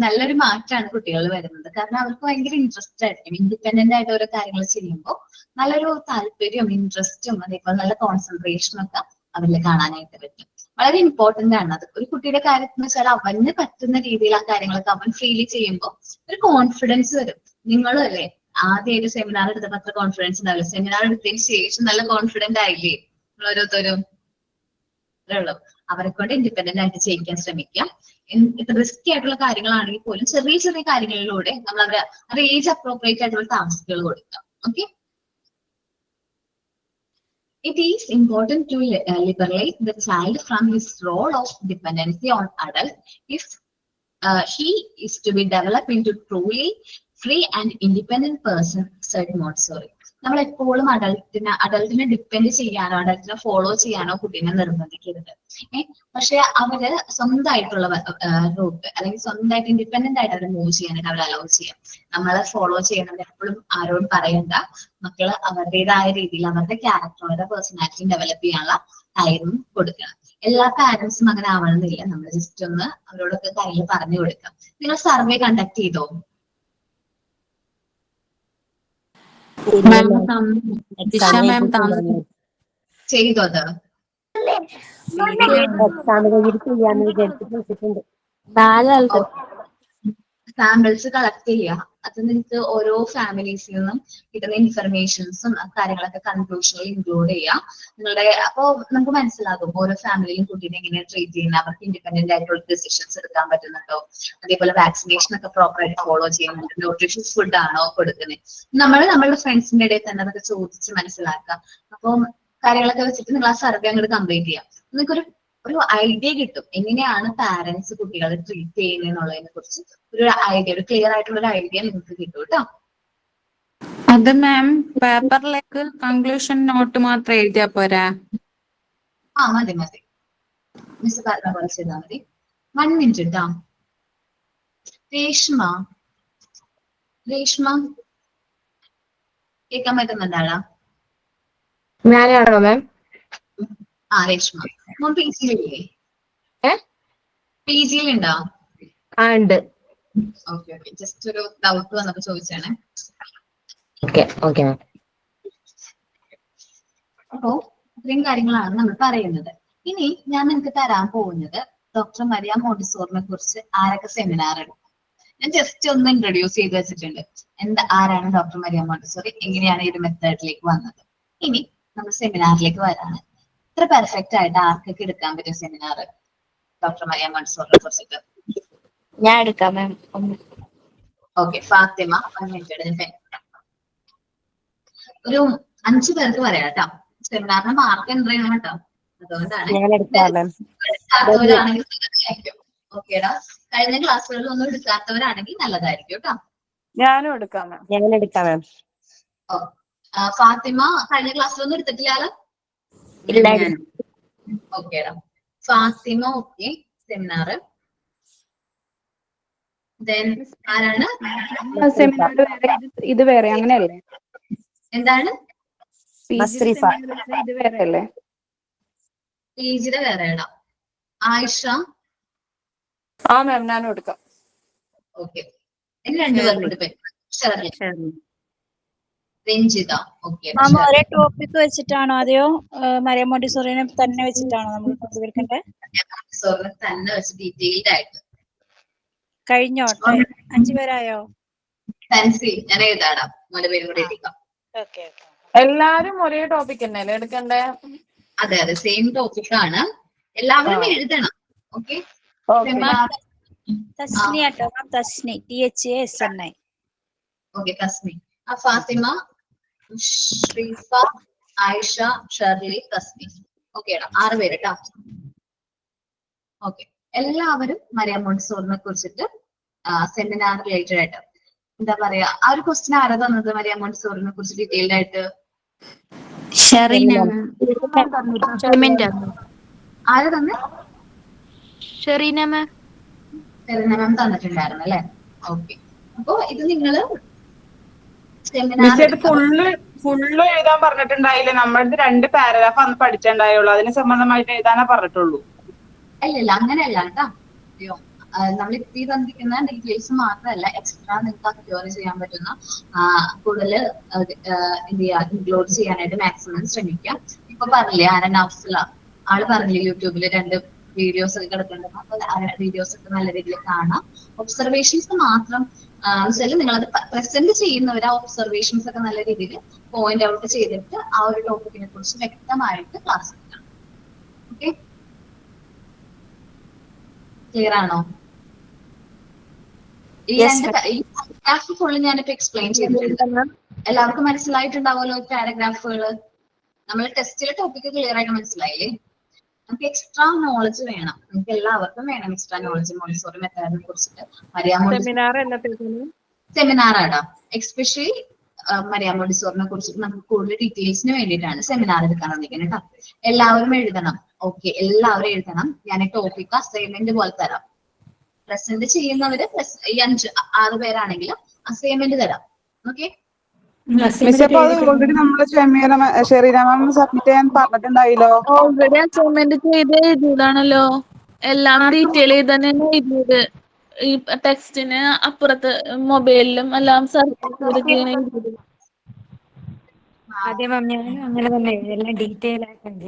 നല്ലൊരു മാറ്റമാണ് കുട്ടികൾ വരുന്നത്. കാരണം അവർക്ക് ഭയങ്കര ഇൻട്രസ്റ്റ് ആയിരിക്കും ഇൻഡിപെൻഡന്റ് ആയിട്ട് ഓരോ കാര്യങ്ങൾ ചെയ്യുമ്പോൾ. നല്ലൊരു താല്പര്യവും ഇൻട്രസ്റ്റും അതേപോലെ നല്ല കോൺസെൻട്രേഷനും ഒക്കെ അവരിൽ കാണാനായിട്ട് പറ്റും. വളരെ ഇമ്പോർട്ടന്റ് ആണ് അത്. ഒരു കുട്ടിയുടെ കാര്യത്തിൽ എന്ന് വെച്ചാൽ അവന് പറ്റുന്ന രീതിയിൽ ആ കാര്യങ്ങളൊക്കെ അവൻ ഫീൽ ചെയ്യുമ്പോൾ ഒരു കോൺഫിഡൻസ് വരും. നിങ്ങളും അല്ലേ ആദ്യം ഒരു സെമിനാർ എടുത്തപ്പോൾ അത്ര കോൺഫിഡൻസ് ഉണ്ടാവില്ല, സെമിനാർ എടുത്തതിന് ശേഷം നല്ല കോൺഫിഡന്റ് ആയില്ലേ ഓരോരുത്തരും? ഉള്ളൂ. അവരെ കൊണ്ട് ഇൻഡിപെൻഡന്റ് ആയിട്ട് ചെയ്യിക്കാൻ ശ്രമിക്കാം. ഇത്ര റിസ്കി ആയിട്ടുള്ള കാര്യങ്ങളാണെങ്കിൽ പോലും ചെറിയ ചെറിയ കാര്യങ്ങളിലൂടെ നമ്മൾ അവരെ ഏജ് അപ്രോപ്രിയേറ്റ് ആയിട്ടുള്ള ടാസ്കുകൾ കൊടുക്കാം. Okay, it is important to liberate the child from his role of dependency on adult if he is to be developed into truly free and independent person, said Montessori. നമ്മൾ എപ്പോഴും അഡൽട്ടിനെ depend ചെയ്യാനോ അഡൽട്ടിനെ follow ചെയ്യാനോ കുട്ടീനെ നിർബന്ധിക്കരുത്. പക്ഷെ അവര് സ്വന്തമായിട്ടുള്ള root അല്ലെങ്കിൽ സ്വന്തമായിട്ട് ഇൻഡിപെൻഡന്റ് ആയിട്ട് അവരെ മൂവ് ചെയ്യാനായിട്ട് അവർ അലോ ചെയ്യാം. നമ്മളെ ഫോളോ ചെയ്യണം എപ്പോഴും ആരോടും പറയണ്ട. മക്കള് അവരുടേതായ രീതിയിൽ അവരുടെ ക്യാരക്ടർ അവരുടെ പേഴ്സണാലിറ്റി ഡെവലപ്പ് ചെയ്യാനുള്ള ടൈം കൊടുക്കണം. എല്ലാ പാരന്റ്സും അങ്ങനെ ആവണമെന്നില്ല. നമ്മൾ ജസ്റ്റ് ഒന്ന് അവരോടൊക്കെ കാര്യങ്ങൾ പറഞ്ഞു കൊടുക്കാം. നിങ്ങൾ സർവേ കണ്ടക്ട് ചെയ്തോ? ചെയ്തോ? അത് സാമ്പിൾസ് കളക്ട് ചെയ്യുക. അത് നിങ്ങൾക്ക് ഓരോ ഫാമിലീസിൽ നിന്നും കിട്ടുന്ന ഇൻഫർമേഷൻസും കാര്യങ്ങളൊക്കെ കൺക്ലൂഷനിൽ ഇൻക്ലൂഡ് ചെയ്യുക. നിങ്ങളുടെ അപ്പോ നമുക്ക് മനസ്സിലാകും ഓരോ ഫാമിലിയും കുട്ടീനെ എങ്ങനെയാണ് ട്രീറ്റ് ചെയ്യുന്നത്, അവർക്ക് ഇൻഡിപെൻഡന്റ് ആയിട്ടുള്ള ഡിസിഷൻസ് എടുക്കാൻ പറ്റുന്നുണ്ടോ, അതേപോലെ വാക്സിനേഷൻ ഒക്കെ പ്രോപ്പർ ആയിട്ട് ഫോളോ ചെയ്യുന്നുണ്ട്, ന്യൂട്രീഷ്യസ് ഫുഡ് ആണോ കൊടുക്കുന്നത്. നമ്മളുടെ ഫ്രണ്ട്സിന്റെ ഇടയിൽ തന്നെ അതൊക്കെ ചോദിച്ച് മനസ്സിലാക്കുക. അപ്പം കാര്യങ്ങളൊക്കെ വെച്ചിട്ട് നിങ്ങൾ ആ സർവേ അങ്ങോട്ട് കംപ്ലീറ്റ് ചെയ്യാം. നിങ്ങൾക്കൊരു ഐഡിയ കിട്ടും എങ്ങനെയാണ് പാരന്റ്സ് കുട്ടികളെ ട്രീറ്റ് ചെയ്യുന്നതിനുള്ളതിനെ കുറിച്ച് ഒരു ഐഡിയ, ഒരു ക്ലിയർ ആയിട്ടുള്ള ഒരു ഐഡിയ നിങ്ങൾക്ക് കിട്ടും കേട്ടോ. അത് മാം പേപ്പറിലേക്ക് കൺക്ലൂഷൻ നോട്ട് മാത്രം എഴുതിയാ പോരാ? മതി മിസ് പറഞ്ഞ പോലെ ചെയ്താൽ മതി. 1 minute കേട്ടോ. രേഷ്മ കേൾക്കാൻ പറ്റുന്നുണ്ടാടാ? ഞാനാണോ മാം? രേഷ്മ മോൻ PG-യിലില്ലേ? PG-യിലുണ്ടോ? ഉണ്ട്. ഓക്കെ, ജസ്റ്റ് ഒരു ഡൗട്ട് വന്നപ്പോ ചോദിച്ചാണ്. അപ്പോ ഇത്രയും കാര്യങ്ങളാണ് നമ്മൾ പറയുന്നത്. ഇനി ഞാൻ നിങ്ങൾക്ക് തരാൻ പോകുന്നത് ഡോക്ടർ മരിയ മോണ്ടിസോറിനെ കുറിച്ച് ആരൊക്കെ സെമിനാർ എടുക്കും. ഞാൻ ജസ്റ്റ് ഒന്ന് ഇൻട്രൊഡ്യൂസ് ചെയ്ത് വെച്ചിട്ടുണ്ട്. ആരാണ് ഡോക്ടർ മരിയ മോണ്ടിസോറി, എങ്ങനെയാണ് ഈ ഒരു മെത്തേഡിലേക്ക് വന്നത്. ഇനി നമ്മൾ സെമിനാറിലേക്ക് വരാണ്. ഇത്ര പെർഫെക്റ്റ് ആയിട്ട് ആർക്കൊക്കെ എടുക്കാൻ പറ്റും സെമിനാർ ഡോക്ടർ മരിയ മോണ്ടിസോറിനെ കുറിച്ചിട്ട്? ഞാൻ എടുക്കാം മാം. Okay, Fathima 1 minute. ഒരു 5 പേർക്ക് പറയാം കേട്ടോ. സെമിനാറിന് മാർക്ക് എൻ്റർ ചെയ്യണം കേട്ടോ. അതുകൊണ്ടാണ് എടുക്കാത്തവരാണെങ്കിൽ നല്ലതായിരിക്കും. ഓക്കേടാ, കഴിഞ്ഞ ക്ലാസ്സുകളിൽ ഒന്നും എടുക്കാത്തവരാണെങ്കിൽ നല്ലതായിരിക്കും കേട്ടോ. ഞാനും എടുക്കാം മാം. ഞാൻ എടുക്കാം മാം. ഫാത്തിമ കഴിഞ്ഞ ക്ലാസ്സിലൊന്നും എടുത്തിട്ടില്ലാലോ? ഓക്കേടാ, ഫാത്തിമ ഓക്കെ സെമിനാർ. ആരാണ്? ഇത് വേറെ അങ്ങനെയല്ലേ? എന്താണ്? ഇത് വേറെ അല്ലേ? PGയുടെ വേറെ ഇടാം. ആയിഷ? ആ മാം, ഞാനും എടുക്കാം. ഓക്കെ, ഇനി 2 പേർക്കൂടി പേര്. രഞ്ജിത. ഓക്കെ, ഒരേ ടോപ്പിക് വെച്ചിട്ടാണോ അതെയോ മരിയം മോണ്ടിസോറിനെ തന്നെ വെച്ചിട്ടാണോ നമ്മൾ കൊണ്ടുവരുന്നത്? തന്നെ വെച്ച് ഡീറ്റെയിൽഡ് ആയിട്ട്. കഴിഞ്ഞോ? 5 പേരായോ? ഫാൻസി ഞാൻ എഴുതാടാം, മോന്റെ പേരും കൂടെ എഴുതിക്കാം. എല്ലാരും ഒരേ ടോപ്പിക് തന്നെയല്ലേ എടുക്കണ്ടേ? അതെ അതെ, സെയിം ടോപ്പിക് ആണ്. എല്ലാവരും എഴുതണം. ഓക്കെ, തസ്നി ആട്ടോ ma'am, Thasni THASNI. Okay, Thasni. Fathima, Shrifa, Ayisha, Sherly, Thasni. ഓക്കേടാ, 6 പേര് കേട്ടോ. ഓക്കെ, എല്ലാവരും മരിയം മോണ്ടിസോറിനെ കുറിച്ചിട്ട് സെമിനാർ റിലേറ്റഡ് ആയിട്ട് എന്താ പറയാ, ആ ഒരു ക്വസ്റ്റ്യൻ ആരാ തന്നത് മരിയം മോണ്ടിസോറിനെ കുറിച്ച് ഡീറ്റെയിൽഡ് ആയിട്ട്? ആരാ തന്നെ? ഷെറീന മാം തന്നിട്ടുണ്ടായിരുന്നു അല്ലെ? ഓക്കെ, അപ്പൊ ഇത് നിങ്ങള് ഫുള്ള് എഴുതാൻ പറഞ്ഞിട്ടുണ്ടായില്ലേ? നമ്മളിത് 2 പാരഗ്രാഫ് അന്ന് പഠിച്ചിട്ടുണ്ടായുള്ളൂ. അതിന് സംബന്ധമായിട്ട് എഴുതാനാ പറഞ്ഞിട്ടുള്ളൂ. അല്ലല്ല, അങ്ങനെയല്ല കേട്ടോ. അയ്യോ, നമ്മൾ ഇപ്പൊ ഈ തന്നിരിക്കുന്ന ഡീറ്റെയിൽസ് മാത്രമല്ല, എക്സ്ട്രാ നിങ്ങൾക്ക് അക്യൂർ ചെയ്യാൻ പറ്റുന്ന കൂടുതൽ എന്ത് ചെയ്യാ, ഇൻക്ലൂഡ് ചെയ്യാനായിട്ട് മാക്സിമം ശ്രമിക്കാം. ഇപ്പൊ പറഞ്ഞില്ലേ നഫ്സല, ആള് പറഞ്ഞില്ലേ യൂട്യൂബില് 2 വീഡിയോസ് ഒക്കെ കിടക്കുന്നുണ്ട്. അപ്പൊ വീഡിയോസ് ഒക്കെ നല്ല രീതിയിൽ കാണാം. ഒബ്സർവേഷൻസ് മാത്രം വെച്ചാൽ നിങ്ങളത് പ്രസന്റ് ചെയ്യുന്നവർ ആ ഒബ്സർവേഷൻസ് ഒക്കെ നല്ല രീതിയിൽ പോയിന്റ് ഔട്ട് ചെയ്തിട്ട് ആ ഒരു ടോപ്പിക്കിനെ കുറിച്ച് വ്യക്തമായിട്ട് ക്ലാസ് എടുക്കണം. ഓക്കെ, ക്ലിയർ ആണോ? ഈ പാരഗ്രാഫ് ഫുള്ള് ഞാനിപ്പോ എക്സ്പ്ലെയിൻ ചെയ്തിട്ടുണ്ട്. എല്ലാവർക്കും മനസ്സിലായിട്ടുണ്ടാവുമല്ലോ പാരഗ്രാഫുകൾ? നമ്മൾ ടെസ്റ്റിലെ ടോപ്പിക്ക് ക്ലിയർ ആയിട്ട് മനസ്സിലായില്ലേ? നമുക്ക് എക്സ്ട്രാ നോളജ് വേണം, നമുക്ക് എല്ലാവർക്കും വേണം എക്സ്ട്രാ നോളജ് മോണ്ടിസോറി മെത്തേഡിനെ കുറിച്ചിട്ട്. സെമിനാർ ആടാ, എക്സ്പെഷ്യലി മരിയം മോണ്ടിസോറിനെ കുറിച്ചിട്ട് നമുക്ക് കൂടുതൽ ഡീറ്റെയിൽസിന് വേണ്ടിയിട്ടാണ് സെമിനാർ എടുക്കാൻ വന്നിരിക്കുന്നത് കേട്ടോ. എല്ലാവരും എഴുതണം. ഓക്കെ, എല്ലാവരും എഴുതണം. ഞാൻ ടോപ്പിക് അസൈൻമെന്റ് പോലെ തരാം. പ്രസന്റ് ചെയ്യുന്നവര് ഈ 5-6 പേരാണെങ്കിലും അസൈൻമെന്റ് തരാം. ഓക്കെ, ഓൾറെഡി നമ്മള് ഷെറീന മാം സബ്മിറ്റ് ചെയ്യാൻ പറഞ്ഞിട്ടുണ്ടായില്ലോ. ഓൾറെഡി അസൈൻമെന്റ് ചെയ്ത് എഴുതിയതാണല്ലോ. എല്ലാം ഡീറ്റെയിൽ ചെയ്ത് തന്നെയാണ് എഴുതിയത്. ഈ ടെക്സ്റ്റിന് അപ്പുറത്ത് മൊബൈലിലും എല്ലാം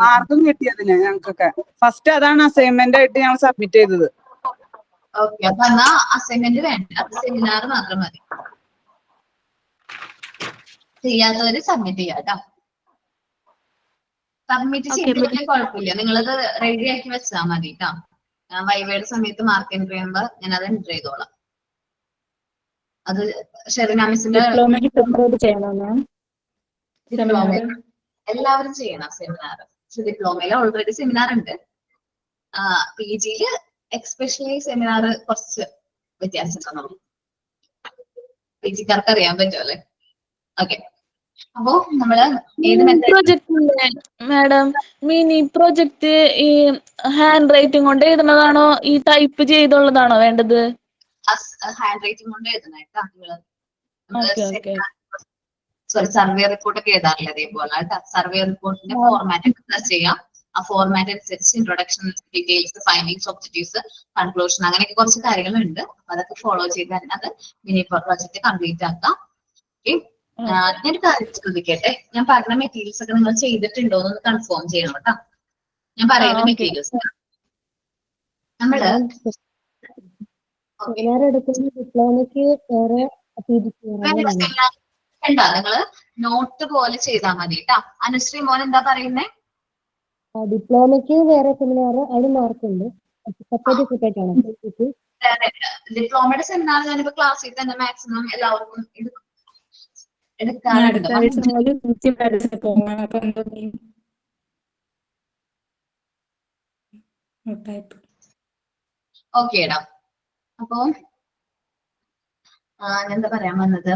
മാർക്കും കിട്ടിയതിന് ഞങ്ങൾക്കൊക്കെ. ഫസ്റ്റ് അതാണ് അസൈൻമെന്റ് ആയിട്ട് ഞങ്ങൾ സബ്മിറ്റ് ചെയ്തത്. ഓക്കെ, അപ്പൊ എന്നാ അസൈൻമെന്റ് വേണ്ട, സെമിനാർ മാത്രം മതി. ചെയ്യാത്തവര് സബ്മിറ്റ് ചെയ്യാം കേട്ടോ. സബ്മിറ്റ് ചെയ്തില്ലെങ്കിൽ കുഴപ്പമില്ല, നിങ്ങളത് റെഡി ആക്കി വെച്ചാൽ മതി കേട്ടോ. വൈവയുടെ സമയത്ത് മാർക്ക് എൻട്രി ചെയ്യുമ്പോ ഞാൻ അത് എൻട്രി ചെയ്തോളാം. അത് ഷെറീന മിസ്സിന്റെ എല്ലാവരും ചെയ്യണം സെമിനാർ. ഡിപ്ലോമയിൽ ഓൾറെഡി സെമിനാർ ഉണ്ട്. PGയില് എക്സ്പെഷ്യലി സെമിനാർ കുറച്ച് വ്യത്യാസം PGക്കാർക്ക് അറിയാൻ പറ്റുമല്ലേ? ഓക്കെ, അപ്പോ നമ്മള് മാഡം മിനി പ്രൊജക്ട് ഈ ഹാൻഡ് റൈറ്റിംഗ് കൊണ്ട് എഴുതുന്നതാണോ ഈ ടൈപ്പ് ചെയ്തുള്ളതാണോ വേണ്ടത്? ഹാൻഡ് റൈറ്റിംഗ് കൊണ്ട് എഴുതണം കേട്ടോ. സർവേ റിപ്പോർട്ട് ഒക്കെ എഴുതാറില്ല അതേപോലെ. സർവേ റിപ്പോർട്ടിന്റെ ഫോർമാറ്റ് ഒക്കെ ചെയ്യാം. ആ ഫോർമാറ്റ് അനുസരിച്ച് introduction, details, findings, objectives, conclusion, അങ്ങനെയൊക്കെ കുറച്ച് കാര്യങ്ങളുണ്ട്. അതൊക്കെ ഫോളോ ചെയ്ത് അതിനകത്ത് മിനി പ്രോജക്റ്റ് കംപ്ലീറ്റ് ആക്കാം. ഓക്കെ, ഞാനൊരു കാര്യം ചോദിക്കട്ടെ, ഞാൻ പറഞ്ഞ മെറ്റീരിയൽസ് ഒക്കെ നിങ്ങൾ ചെയ്തിട്ടുണ്ടോ എന്ന് കൺഫേം ചെയ്യണം കേട്ടോ. ഞാൻ പറയുന്ന മെറ്റീരിയൽസ് നമ്മള് നിങ്ങള് നോട്ട് പോലെ ചെയ്താൽ മതി കേട്ടോ. അനുശ്രീ മോൻ എന്താ പറയുന്നേ? ഡിപ്ലോമയ്ക്ക് വേറെ സെമിനാർ അതിന് മാർക്കുണ്ട്. ഡിപ്ലോമയുടെ സെമിനാർ ഞാനിപ്പോ ക്ലാസ്സിൽ തന്നെ മാക്സിമം എല്ലാവർക്കും ഇത് അടുത്ത എടുക്കാറുണ്ട്. ആഴ്ച മുതൽ പാരീസിൽ പോകാൻ അപ്പൊ എന്തോ ഓക്കേടാ. അപ്പൊ ഞാൻ എന്താ പറയാൻ വന്നത്,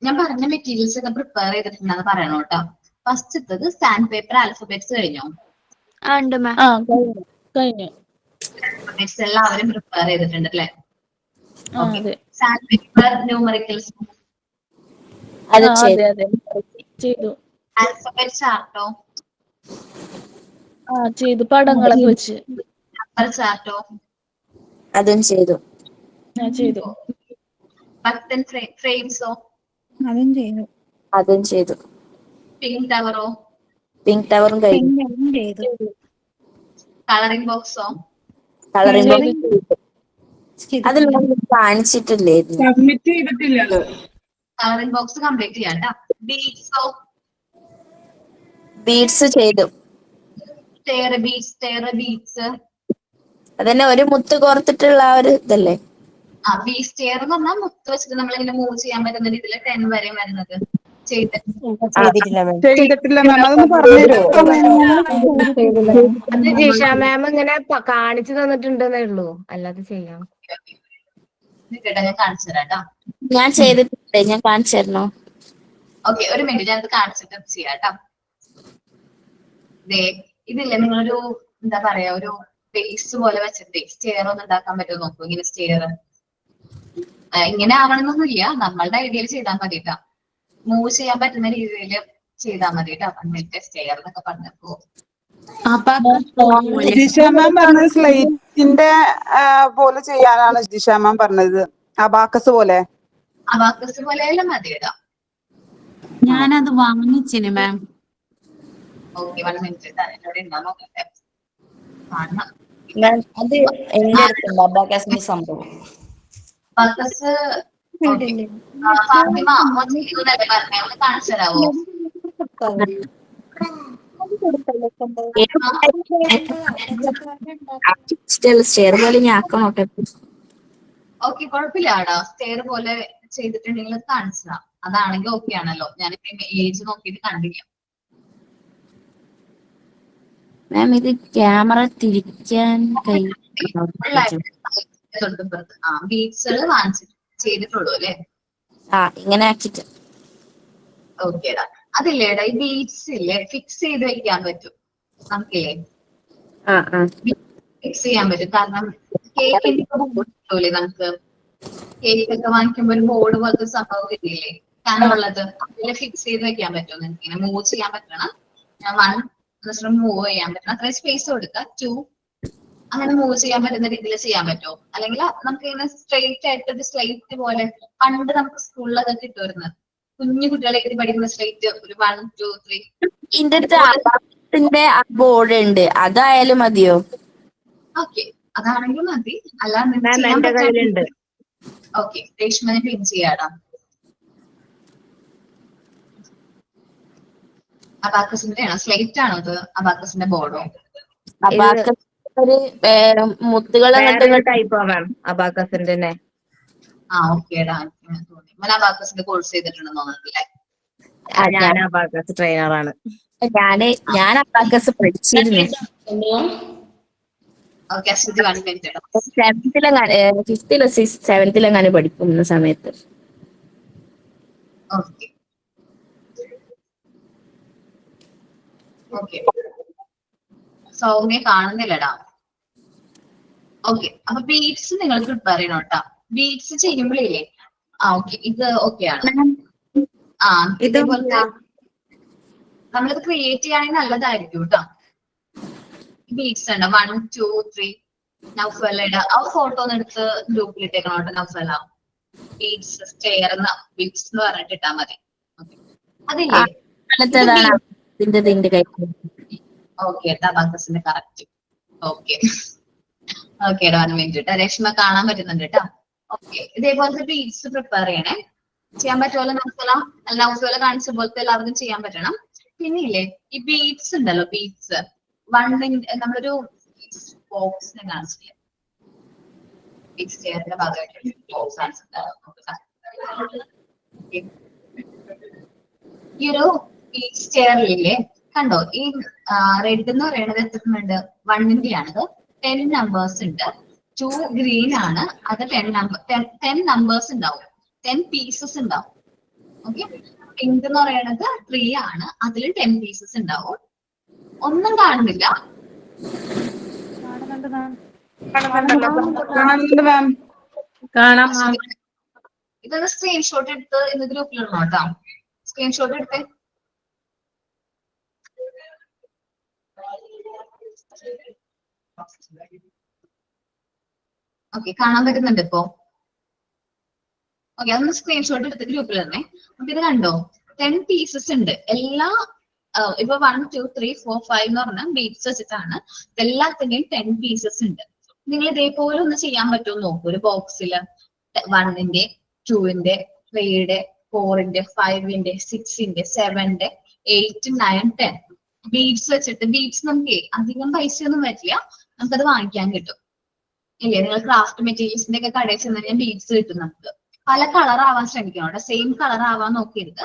ഞാൻ പറഞ്ഞ മെറ്റീരിയൽസ് ഒക്കെ പ്രിപ്പയർ ചെയ്തിട്ടുണ്ടെന്ന് പറയണോ കേട്ടോ. ഫസ്റ്റത്തത് സാൻഡ് പേപ്പർ ആൽഫബെറ്റ്സ് കഴിഞ്ഞോ? കഴിഞ്ഞു. ആൽഫബെറ്റ്സ് എല്ലാവരും പ്രിപ്പയർ ചെയ്തിട്ടുണ്ട് അല്ലേ? അതെ സാൻഡ് പേപ്പർ ന്യൂമറിക്കൽസ് അത് ചെയ്തു. ആൽഫബെറ്റ് ചാർട്ടോ ചെയ്തു. പടങ്ങളൊക്കെ വെച്ച് നമ്പർ ചാർട്ടോ അതും ചെയ്തു. ചെയ്തു. ബട്ടൺ ഫ്രെയിംസോ അതും ചെയ്തു. പിങ്ക് ടവറോ? പിങ്ക് ടവറും കഴിഞ്ഞു. കളറിംഗ് ബോക്സോ? കളറിംഗ് ബോക്സ് അതിൽ കാണിച്ചിട്ടില്ലായിരുന്നു. സബ്മിറ്റ് ചെയ്തിട്ടില്ലല്ലോ. കളറിംഗ് ബോക്സ് കംപ്ലീറ്റ് ചെയ്യാം കേട്ടോ. ബീഡ്സോ? ബീഡ്സ് ചെയ്തു. ബീഡ്സ് അതന്നെ ഒരു മുത്ത് കോർത്തിട്ടുള്ള ആ ഒരു ഇതല്ലേ? ബീസ് സ്റ്റെയർ എന്ന് പറഞ്ഞാൽ മുത്ത് വെച്ചിട്ട് നമ്മളിങ്ങനെ മൂവ് ചെയ്യാൻ പറ്റുന്ന രീതിയിൽ 10 വരെ വരുന്നത് ചെയ്തിട്ടില്ല മാം. അതൊന്ന് പറഞ്ഞുതരുമോ? ജിഷ മാം ഇങ്ങനെ കാണിച്ചു തന്നിട്ടുണ്ടെന്നേ ഉള്ളൂ, അല്ലാതെ ചെയ്യാം. ഞാൻ കാണിച്ചു തരാം കേട്ടോ. ഞാൻ ചെയ്തിട്ടുണ്ട്, ഞാൻ കാണിച്ചു തരണോ? ഓക്കെ, ഒരു മിനിറ്റ്, ഞാനത് കാണിച്ചിട്ട് ചെയ്യാം കേട്ടോ. ഇതില്ലേ, നിങ്ങളൊരു എന്താ പറയാ, ഒരു ബേസ് പോലെ വെച്ചിട്ട് സ്റ്റെയർ ഒന്ന് ഉണ്ടാക്കാൻ പറ്റുമോ നോക്കൂ. ഇങ്ങനെ സ്റ്റെയർ ഇങ്ങനെ ആവണമെന്നൊന്നുമില്ല, നമ്മളുടെ ഐഡിയയിൽ ചെയ്താൽ മതി കേട്ടോ. മൂവ് ചെയ്യാൻ പറ്റുന്ന രീതിയിൽ ചെയ്താൽ മതി കേട്ടോ. എന്നിട്ട് സ്റ്റെയർ എന്നൊക്കെ പറഞ്ഞപ്പോ ജിഷ മാം പറഞ്ഞത് സ്ലൈറ്റിന്റെ പോലെ ചെയ്യാനാണ് ജിഷ മാം പറഞ്ഞത്. അബാക്കസ് പോലെ എല്ലാം മതി കേട്ടോ. ഞാനത് വാങ്ങിച്ചിന് മാം. ഓക്കെ, 1 മിനിറ്റ് എന്നോട് ഉണ്ടാ നോക്കട്ടെ. കാണണം. അത് എന്റെ അടുത്തുണ്ട് അബാക്കസിന്റെ സംഭവം. അബാക്കസ് ഫാത്തിമ പറഞ്ഞേ, ഒന്ന് കാണിച്ചു തരാമോ? സ്റ്റെയർ പോലെ ഞാൻ ആക്കണോട്ടെ. ഓക്കെ, കുഴപ്പമില്ലാടാ. സ്റ്റെയർ പോലെ ചെയ്തിട്ടുണ്ടെങ്കിൽ കാണിച്ചതാ. അതാണെങ്കിൽ ഓക്കെ ആണല്ലോ. ഞാനിപ്പോ ഏജ് നോക്കിയിട്ട് കണ്ടില്ല. മാം ഇത് ക്യാമറ തിരിക്കാൻ ബീഡ്സുകൾ ചെയ്തിട്ടുള്ളൂ അല്ലേ? ഇങ്ങനെ ആക്കിട്ട്. ഓക്കേടാ. അതില്ലേടാ, ഈ ബീഡ്സ് ഇല്ലേ ഫിക്സ് ചെയ്ത് വെക്കാൻ പറ്റും നമുക്കില്ലേ? ഫിക്സ് ചെയ്യാൻ പറ്റും. കാരണം കേക്കിന്റെ കിട്ടൂലേ നമുക്ക്? കേക്ക് ഒക്കെ വാങ്ങിക്കുമ്പോ ഒരു ബോർഡ് പോലത്തെ സംഭവം കിട്ടിയില്ലേ, കനമുള്ളത്? അതിൽ ഫിക്സ് ചെയ്ത് വെക്കാൻ പറ്റും. നിങ്ങൾക്ക് ഇങ്ങനെ മൂവ് ചെയ്യാൻ പറ്റണം. 1 മൂവ് ചെയ്യാൻ പറ്റണം. അത്രയും സ്പേസ് കൊടുക്കുക. 2 അങ്ങനെ മൂവ് ചെയ്യാൻ പറ്റുന്ന രീതിയിൽ ചെയ്യാൻ പറ്റുമോ? അല്ലെങ്കിൽ നമുക്ക് ഇങ്ങനെ സ്ട്രെയിറ്റ് ആയിട്ട് ഒരു സ്ലൈറ്റ് പോലെ പണ്ട് നമുക്ക് സ്കൂളിലൊക്കെ കിട്ടുമായിരുന്നു. കുഞ്ഞു കുട്ടികളെ പഠിക്കുന്ന സ്ലൈറ്റ്, ഒരു 1 2 3. ഇതിന്റെ അടുത്ത് ബോർഡ് ഉണ്ട്, അതായാലും മതിയോ? ഓക്കെ, അതാണെങ്കിൽ മതി. അല്ലാതെ ഓക്കെ, രേഷ്മനെ പിൻ ചെയ്യാടാ. അബാക്കസിന്റെ ആണോ? സ്ലൈറ്റ് ആണോ അത്? അബാക്കസിന്റെ ബോർഡോ? മുത്തുകൾ അബാക്കസിന്റെ ഓക്കേടാ. അബാക്കസിന്റെ കോഴ്സ് ചെയ്തിട്ടുണ്ടെന്ന് തോന്നുന്നില്ലേ? ഞാൻ അബാക്കസ് ട്രെയിനറാണ്. ഞാൻ അബാക്കസ് പഠിച്ചിരുന്നു. Okay, 1 minute. 5th 7th പഠിക്കുന്ന സമയത്ത്. ഓക്കെ ഓക്കെ, സൗമ്യ കാണുന്നില്ലടാ. ഓക്കെ, അപ്പൊ ബീഡ്സ് നിങ്ങൾ പ്രിപ്പയർ ചെയ്യണം കേട്ടോ. ബീഡ്സ് ചെയ്യുമ്പോഴേ ഓക്കെ, ഇത് ഓക്കെ ആണ്. ഇതേപോലത്തെ നമ്മളിത് ക്രിയേറ്റ് ചെയ്യുകയാണെങ്കിൽ നല്ലതായിരിക്കും കേട്ടോ. ബീഡ്സ് ഉണ്ട് 1 2 3. നൗഫലയുടെ ആ ഫോട്ടോ ഒന്ന് എടുത്ത് ഗ്രൂപ്പിലിട്ടേക്കണം കേട്ടോ. നൗഫല ബീഡ്സ് സ്റ്റെയർ ബീഡ്സ് എന്ന് പറഞ്ഞിട്ടിട്ടാ മതി. അതില്ലേ ഓക്കെ, അബാക്കസിന്റെ correct. Okay okay, 1 minute. Reshma കാണാൻ പറ്റുന്നുണ്ട് കേട്ടോ. ഓക്കെ, ഇതേപോലത്തെ ബീഡ്സ് പ്രിപ്പയർ ചെയ്യണേ. ചെയ്യാൻ പറ്റുമല്ലോ നൗഫല കാണിച്ച പോലത്തെ എല്ലാവർക്കും ചെയ്യാൻ പറ്റണം. പിന്നെ ഇല്ലേ, ഈ ബീഡ്സ് ഉണ്ടല്ലോ, ബീഡ്സ് നമ്മളൊരു ബോക്സിനെ കാണിച്ചില്ലേ? ബീച്ച് ചെയറിന്റെ ഭാഗമായിട്ട് ബോക്സ് ആണ് ഈ ഒരു ബീച്ച് ചെയറിലെ കണ്ടോ ഈ റെഡ് എന്ന് പറയുന്നത് എത്രണ്ട് 1 ആണിത് 10 നമ്പേഴ്സ് ഉണ്ട് 2 ഗ്രീൻ ആണ് അത് 10 നമ്പേഴ്സ് ഉണ്ടാവും 10 പീസസ് ഉണ്ടാവും ഓക്കെ പിങ്ക് എന്ന് പറയുന്നത് 3 ആണ് അതിൽ 10 പീസസ് ഉണ്ടാവും ഒന്നും കാണുന്നില്ല കാണുന്നുണ്ട് മാം. കാണാം ഇതൊന്ന് സ്ക്രീൻഷോട്ട് എടുത്ത് ഇന്ന് ഗ്രൂപ്പിലിടണം കേട്ടോ സ്ക്രീൻഷോട്ട് എടുത്തേ ഓക്കെ കാണാൻ പറ്റുന്നുണ്ട് ഇപ്പോ ഓക്കെ അതൊന്ന് സ്ക്രീൻഷോട്ട് എടുത്ത് ഗ്രൂപ്പിൽ തന്നെ അപ്പൊ ഇത് കണ്ടോ 10 പീസസ് ഉണ്ട് എല്ലാ ഇപ്പൊ 1 2 3 4 5 എന്ന് പറഞ്ഞ ബീറ്റ്സ് വെച്ചിട്ടാണ് എല്ലാത്തിന്റെയും 10 പീസസ് ഉണ്ട് നിങ്ങൾ ഇതേപോലെ ഒന്ന് ചെയ്യാൻ പറ്റുമോ നോക്കൂ ഒരു ബോക്സില് 1ന്റെ 2ന്റെ 3യുടെ 4ന്റെ 5ന്റെ 6ന്റെ 7ന്റെ 8 9 10 ബീഡ്സ് വെച്ചിട്ട് ബീഡ്സ് നമുക്ക് അധികം പൈസയൊന്നും വരില്ല നമുക്കത് വാങ്ങിക്കാൻ കിട്ടും ഇല്ലേ നിങ്ങൾ ക്രാഫ്റ്റ് മെറ്റീരിയൽസിന്റെ ഒക്കെ കടയിൽ ചെന്ന് കഴിഞ്ഞാൽ ബീഡ്സ് കിട്ടും നമുക്ക് പല കളർ ആവാൻ ശ്രമിക്കണം അവിടെ സെയിം കളർ ആവാൻ നോക്കരുത്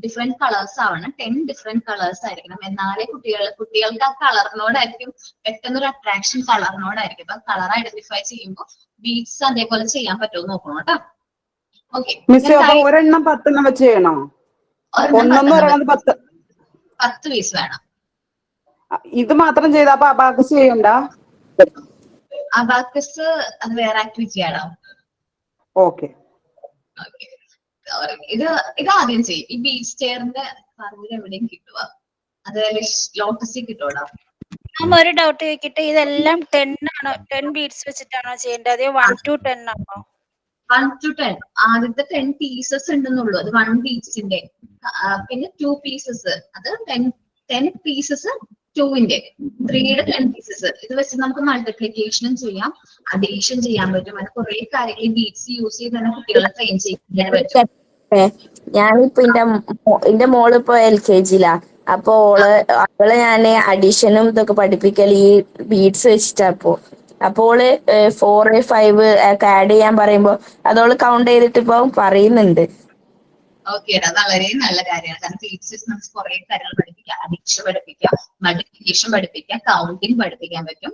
ഡിഫറെന്റ് കളേഴ്സ് ആവണം 10 ഡിഫറെന്റ് കളേഴ്സ് ആയിരിക്കണം എന്നാലേ കുട്ടികൾക്ക് ആ കളറിനോടായിരിക്കും പെട്ടെന്നൊരു അട്രാക്ഷൻ കളറിനോടായിരിക്കും അപ്പൊ കളർ ഐഡന്റിഫൈ ചെയ്യുമ്പോൾ ബീഡ്സ് അതേപോലെ ചെയ്യാൻ പറ്റുമോ നോക്കണം കേട്ടോ ഓക്കെ മിസ് അപ്പൊ ഒരെണ്ണം 10 എണ്ണം വെച്ച് ചെയ്യണോ ഒന്നെന്ന് പറയുന്നത് 10 പീസ് വേണം ഇത് മാത്രം ചെയ്താ അപ്പൊ അബാക്കസ് ചെയ്യണ്ട അബാക്കസ് അത് വേറെ ആക്ടിവിറ്റി ആണോ ഓക്കെ ഇത് ആദ്യം ചെയ്യും ഈ ബീച്ച് ചെയറിന്റെ പറമ്പിൽ എവിടെയും കിട്ടുക അത് ലോട്ടസിൽ കിട്ടൂടാ ഒരു ഡൗട്ട് ചോദിക്കട്ടെ ഇതെല്ലാം 10 ആണോ 10 ബീഡ്സ് വെച്ചിട്ടാണോ ചെയ്യേണ്ടത് അതോ 1 to 10 ആണോ 1 to 10 ആദ്യത്തെ 10 പീസസ് ഉണ്ടെന്നുള്ളൂ അത് 1 ബീഡ്സിന്റെ പിന്നെ 2 പീസസ് അത് 10 പീസസ് 2ന്റെ 3യുടെ 10 പീസസ് ഇത് വെച്ച് നമുക്ക് മൾട്ടിപ്ലിക്കേഷനും ചെയ്യാം അഡീഷൻ ചെയ്യാൻ പറ്റും അങ്ങനെ കുറെ കാര്യങ്ങൾ ഈ ബീഡ്സ് യൂസ് ചെയ്ത് തന്നെ കുട്ടികളെ ട്രെയിൻ ചെയ്യാൻ പറ്റും ഞാനിപ്പോ എന്റെ മോള് ഇപ്പൊ LKG അപ്പൊ അവള് ഞാന് അഡീഷനും ഇതൊക്കെ പഠിപ്പിക്കൽ ഈ ബീഡ്സ് വെച്ചിട്ടാ അപ്പൊ ഓള് 4 5 ഒക്കെ ആഡ് ചെയ്യാൻ പറയുമ്പോ അതോള് കൗണ്ട് ചെയ്തിട്ട് ഇപ്പൊ പറയുന്നുണ്ട് ഓക്കെ അത് വളരെ നല്ല കാര്യമാണ് കാരണം ടീച്ചേഴ്സ് നമുക്ക് കുറെ കാര്യങ്ങൾ പഠിപ്പിക്കാം അഡിക്ഷൻ പഠിപ്പിക്കാം മൾട്ടിപ്ലിക്കേഷൻ പഠിപ്പിക്കാം കൗണ്ടിങ് പഠിപ്പിക്കാൻ പറ്റും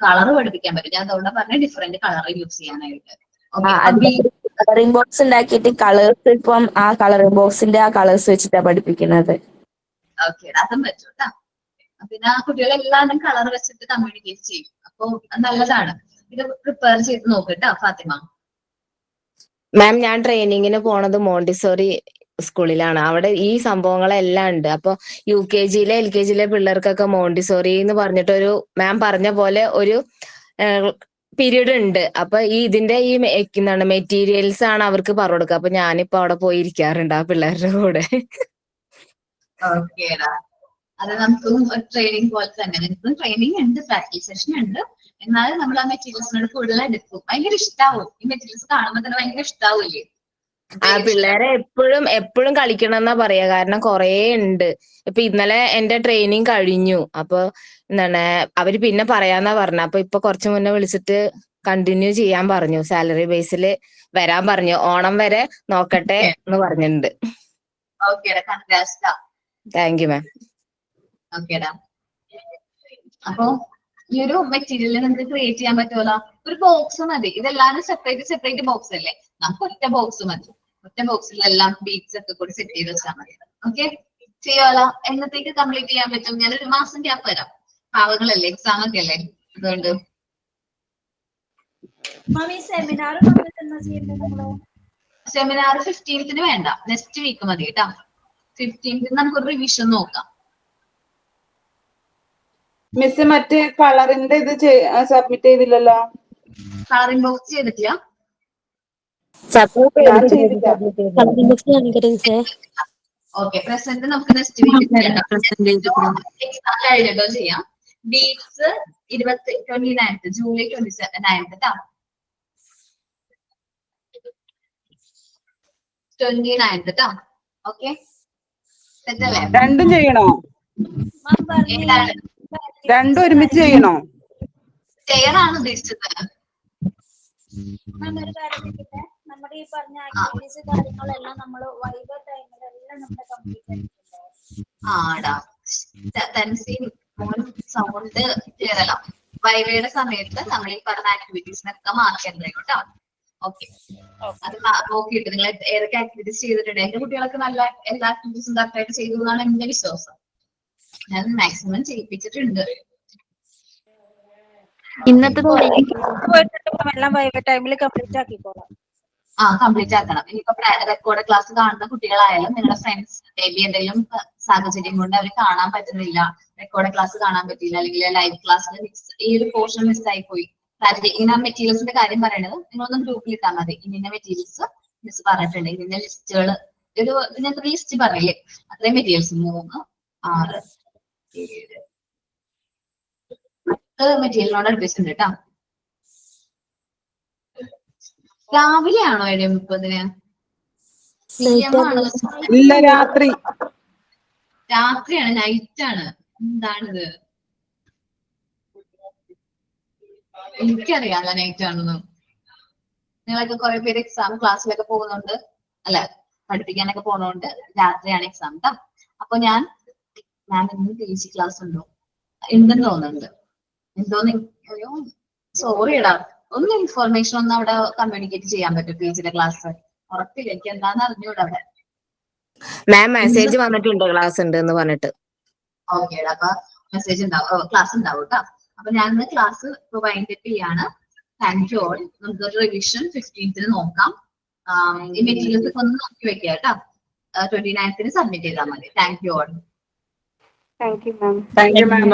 കളർ പഠിപ്പിക്കാൻ പറ്റും ഞാൻ അതുകൊണ്ട് പറഞ്ഞ ഡിഫറെന്റ് കളർ യൂസ് ചെയ്യാനായിട്ട് കളറിംഗ് ബോക്സ് ഉണ്ടാക്കിയിട്ട് കളേഴ്സ് ഇപ്പം ആ കളറിംഗ് ബോക്സിന്റെ ആ കളേഴ്സ് വെച്ചിട്ടാ പഠിപ്പിക്കുന്നത് ഓക്കെ അതും പറ്റും കേട്ടോ പിന്നെ ആ കുട്ടികളെല്ലാവരും കളർ വെച്ചിട്ട് കമ്മ്യൂണിക്കേറ്റ് ചെയ്യും അപ്പൊ നല്ലതാണ് ഇത് പ്രിപ്പയർ ചെയ്ത് നോക്കട്ടോ ഫാത്തിമ മാം ഞാൻ ട്രെയിനിങ്ങിന് പോണത് മോണ്ടിസോറി സ്കൂളിലാണ് അവിടെ ഈ സംഭവങ്ങളെല്ലാം ഉണ്ട് അപ്പൊ UKG LKG പിള്ളേർക്കൊക്കെ മോണ്ടിസോറി എന്ന് പറഞ്ഞിട്ടൊരു മാം പറഞ്ഞ പോലെ ഒരു പീരീഡ് ഉണ്ട് അപ്പൊ ഇതിന്റെ ഈ എന്താണ് മെറ്റീരിയൽസ് ആണ് അവർക്ക് പറഞ്ഞു കൊടുക്കുക അപ്പൊ ഞാനിപ്പോ അവിടെ പോയി ഇരിക്കാറുണ്ട് ആ പിള്ളേരുടെ കൂടെ ഓക്കേടാ അത് നമുക്കും ട്രെയിനിങ് പോലെ തന്നെ നിങ്ങൾക്കും ട്രെയിനിങ് ഉണ്ട് പ്രാക്ടീസ് സെഷൻ ഉണ്ട് എന്നാലും നമ്മൾ ആ മെറ്റീരിയൽസിനോട് കൂടുതൽ എടുക്കും ഭയങ്കര ഇഷ്ടാവും ഈ മെറ്റീരിയൽസ് കാണുമ്പോൾ തന്നെ ഭയങ്കര ഇഷ്ടാവൂലേ ആ പിള്ളേരെ എപ്പോഴും കളിക്കണം എന്നാ പറയാ കാരണം കൊറേ ഉണ്ട് ഇപ്പൊ ഇന്നലെ എന്റെ ട്രെയിനിങ് കഴിഞ്ഞു അപ്പൊ എന്താണ് അവര് പിന്നെ പറയാന്നാ പറഞ്ഞ അപ്പൊ ഇപ്പൊ കുറച്ചു മുന്നേ വിളിച്ചിട്ട് കണ്ടിന്യൂ ചെയ്യാൻ പറഞ്ഞു സാലറി ബേസിൽ വരാൻ പറഞ്ഞു ഓണം വരെ നോക്കട്ടെ എന്ന് പറഞ്ഞിട്ടുണ്ട് താങ്ക് യു മാം ഓക്കേടാ അപ്പൊ ഈ ഒരു മെറ്റീരിയൽ നമുക്ക് ക്രിയേറ്റ് ചെയ്യാൻ പറ്റുമല്ലോ ഒരു ബോക്സ് മതി ഇതെല്ലാം സെപ്പറേറ്റ് ബോക്സ് അല്ലേ നമുക്ക് ഒറ്റ ബോക്സ് മതി ഒറ്റ ബോക്സിലെല്ലാം ബീഡ്സ് ഒക്കെ കൂടി സെറ്റ് ചെയ്ത് വെച്ചാൽ മതി ഓക്കെ ചെയ്യാലോ എന്നത്തേക്ക് കംപ്ലീറ്റ് ചെയ്യാൻ പറ്റും ഞാൻ 1 മാസം ഗ്യാപ്പ് തരാം പാവങ്ങളല്ലേ എക്സാം ഒക്കെ അല്ലേ അതുകൊണ്ട് സെമിനാർ 15th വേണ്ട നെക്സ്റ്റ് വീക്ക് മതി കേട്ടോ 15th നമുക്കൊരു റിവിഷൻ നോക്കാം മിസ് മറ്റേ കളറിന്റെ ഇത് സബ്മിറ്റ് ചെയ്തില്ലല്ലോ കളറിംഗ് ബോക്സ് ചെയ്തിട്ടില്ല ഓക്കെ പ്രസന്റ് നമുക്ക് നെക്സ്റ്റ് വീക്ക് കഴിഞ്ഞിട്ടോ ചെയ്യാം ബീഡ്സ് 29th ജൂലൈ 29th കേട്ടോ 29th കേട്ടോ ഓക്കെ സെറ്റല്ലേ രണ്ടും ചെയ്യണോ രണ്ടും ഒരുമിച്ച് ചെയ്യണോ ചെയറാണ് ഉദ്ദേശിച്ചത് മാം ഒരു കാര്യം ചോദിക്കട്ടെ? നമ്മുടെ ഈ പറഞ്ഞ ആക്ടിവിറ്റീസ് കാര്യങ്ങളെല്ലാം നമ്മൾ വൈബ ടൈമിലെല്ലാം നമ്മൾ കംപ്ലീറ്റ് ആയിട്ടുണ്ടോ? ആടാ സൗണ്ട് ക്ലിയർ അല്ല. വൈവയുടെ സമയത്ത് നമ്മൾ ഈ പറഞ്ഞ ആക്ടിവിറ്റീസിനൊക്കെ മാർക്ക് ഉണ്ടായിരുന്നു കേട്ടോ. ഓക്കെ, അത് നോക്കിയിട്ട് നിങ്ങൾ ഏതൊക്കെ ആക്ടിവിറ്റീസ് ചെയ്തിട്ടുണ്ട്. എന്റെ കുട്ടികളൊക്കെ നല്ല എല്ലാ ആക്ടിവിറ്റീസും കറക്റ്റായിട്ട് ചെയ്തു എന്നാണ് എന്റെ വിശ്വാസം. ഞാൻ മാക്സിമം ചെയ്യിപ്പിച്ചിട്ടുണ്ട്. ഇന്നത്തെ എല്ലാം വൈബ ടൈമിൽ കംപ്ലീറ്റ് ആക്കിക്കോളാം. കംപ്ലീറ്റ് ആക്കണം. ഇനിയിപ്പോ റെക്കോർഡ് ക്ലാസ് കാണുന്ന കുട്ടികളായാലും നിങ്ങളുടെ ഫ്രണ്ട്സ് മേ ബി എന്തെങ്കിലും സാഹചര്യം കൊണ്ട് അവർ കാണാൻ പറ്റുന്നില്ല, റെക്കോർഡ് ക്ലാസ് കാണാൻ പറ്റില്ല, അല്ലെങ്കിൽ ലൈവ് ക്ലാസ്സിൽ ഈ ഒരു പോർഷൻ മിസ്സായി പോയി, ഇങ്ങനെ മെറ്റീരിയൽസിന്റെ കാര്യം പറയണത് നിങ്ങളൊന്നും ഗ്രൂപ്പിൽ ഇട്ടാൽ മതി. ഇന്ന മെറ്റീരിയൽസ് മിസ് പറഞ്ഞിട്ടുണ്ട്, ഇതിന്റെ ലിസ്റ്റുകൾ ഞാൻ ലിസ്റ്റ് പറയില്ലേ, അത്രയും മെറ്റീരിയൽസ് 3, 6, 7 മെറ്റീരിയലിനോട് അടുപ്പിച്ചിട്ടുണ്ട് കേട്ടോ. രാവിലെയാണോ 7:30? ഇല്ല, രാത്രി. രാത്രിയാണ്, നൈറ്റ് ആണ്. എന്താണിത്? എനിക്കറിയാലോ നൈറ്റ് ആണെന്ന്. നിങ്ങളൊക്കെ കുറെ പേര് എക്സാം ക്ലാസ്സിലൊക്കെ പോകുന്നുണ്ട്, അല്ല പഠിപ്പിക്കാനൊക്കെ പോകുന്നോണ്ട് രാത്രിയാണ് എക്സാം കേട്ടോ. അപ്പൊ ഞാൻ ഇന്ന് PG ക്ലാസ് ഉണ്ടെന്ന് തോന്നുന്നുണ്ട്. സോറി ഇടാ, ഒന്ന് ഇൻഫോർമേഷൻ ഒന്ന് അവിടെ കമ്മ്യൂണിക്കേറ്റ് ചെയ്യാൻ പറ്റും. PGയുടെ ക്ലാസ് ഉറപ്പില്ല, എനിക്ക് എന്താന്ന് അറിഞ്ഞൂടെ അവിടെ. മാം മെസ്സേജ് വന്നിട്ടുണ്ട് ക്ലാസ് ഉണ്ട് എന്ന് പറഞ്ഞിട്ട്. ഓക്കെ, അപ്പൊ മെസ്സേജ് ഉണ്ടാവും, ക്ലാസ് ഉണ്ടാവും കേട്ടോ. അപ്പൊ ഞാൻ ഇന്ന് ക്ലാസ് വൈൻഡ് അപ്പ് ചെയ്യാണ്. Thank you all. നമുക്ക് റിവിഷൻ 15th നോക്കാം. ഈ മെറ്റീരിയൽസ് ഒക്കെ ഒന്ന് നോക്കി വെക്കുക കേട്ടോ. 29th സബ്മിറ്റ് ചെയ്താൽ മതി. Thank you all. Thank you ma'am. Thank you ma'am.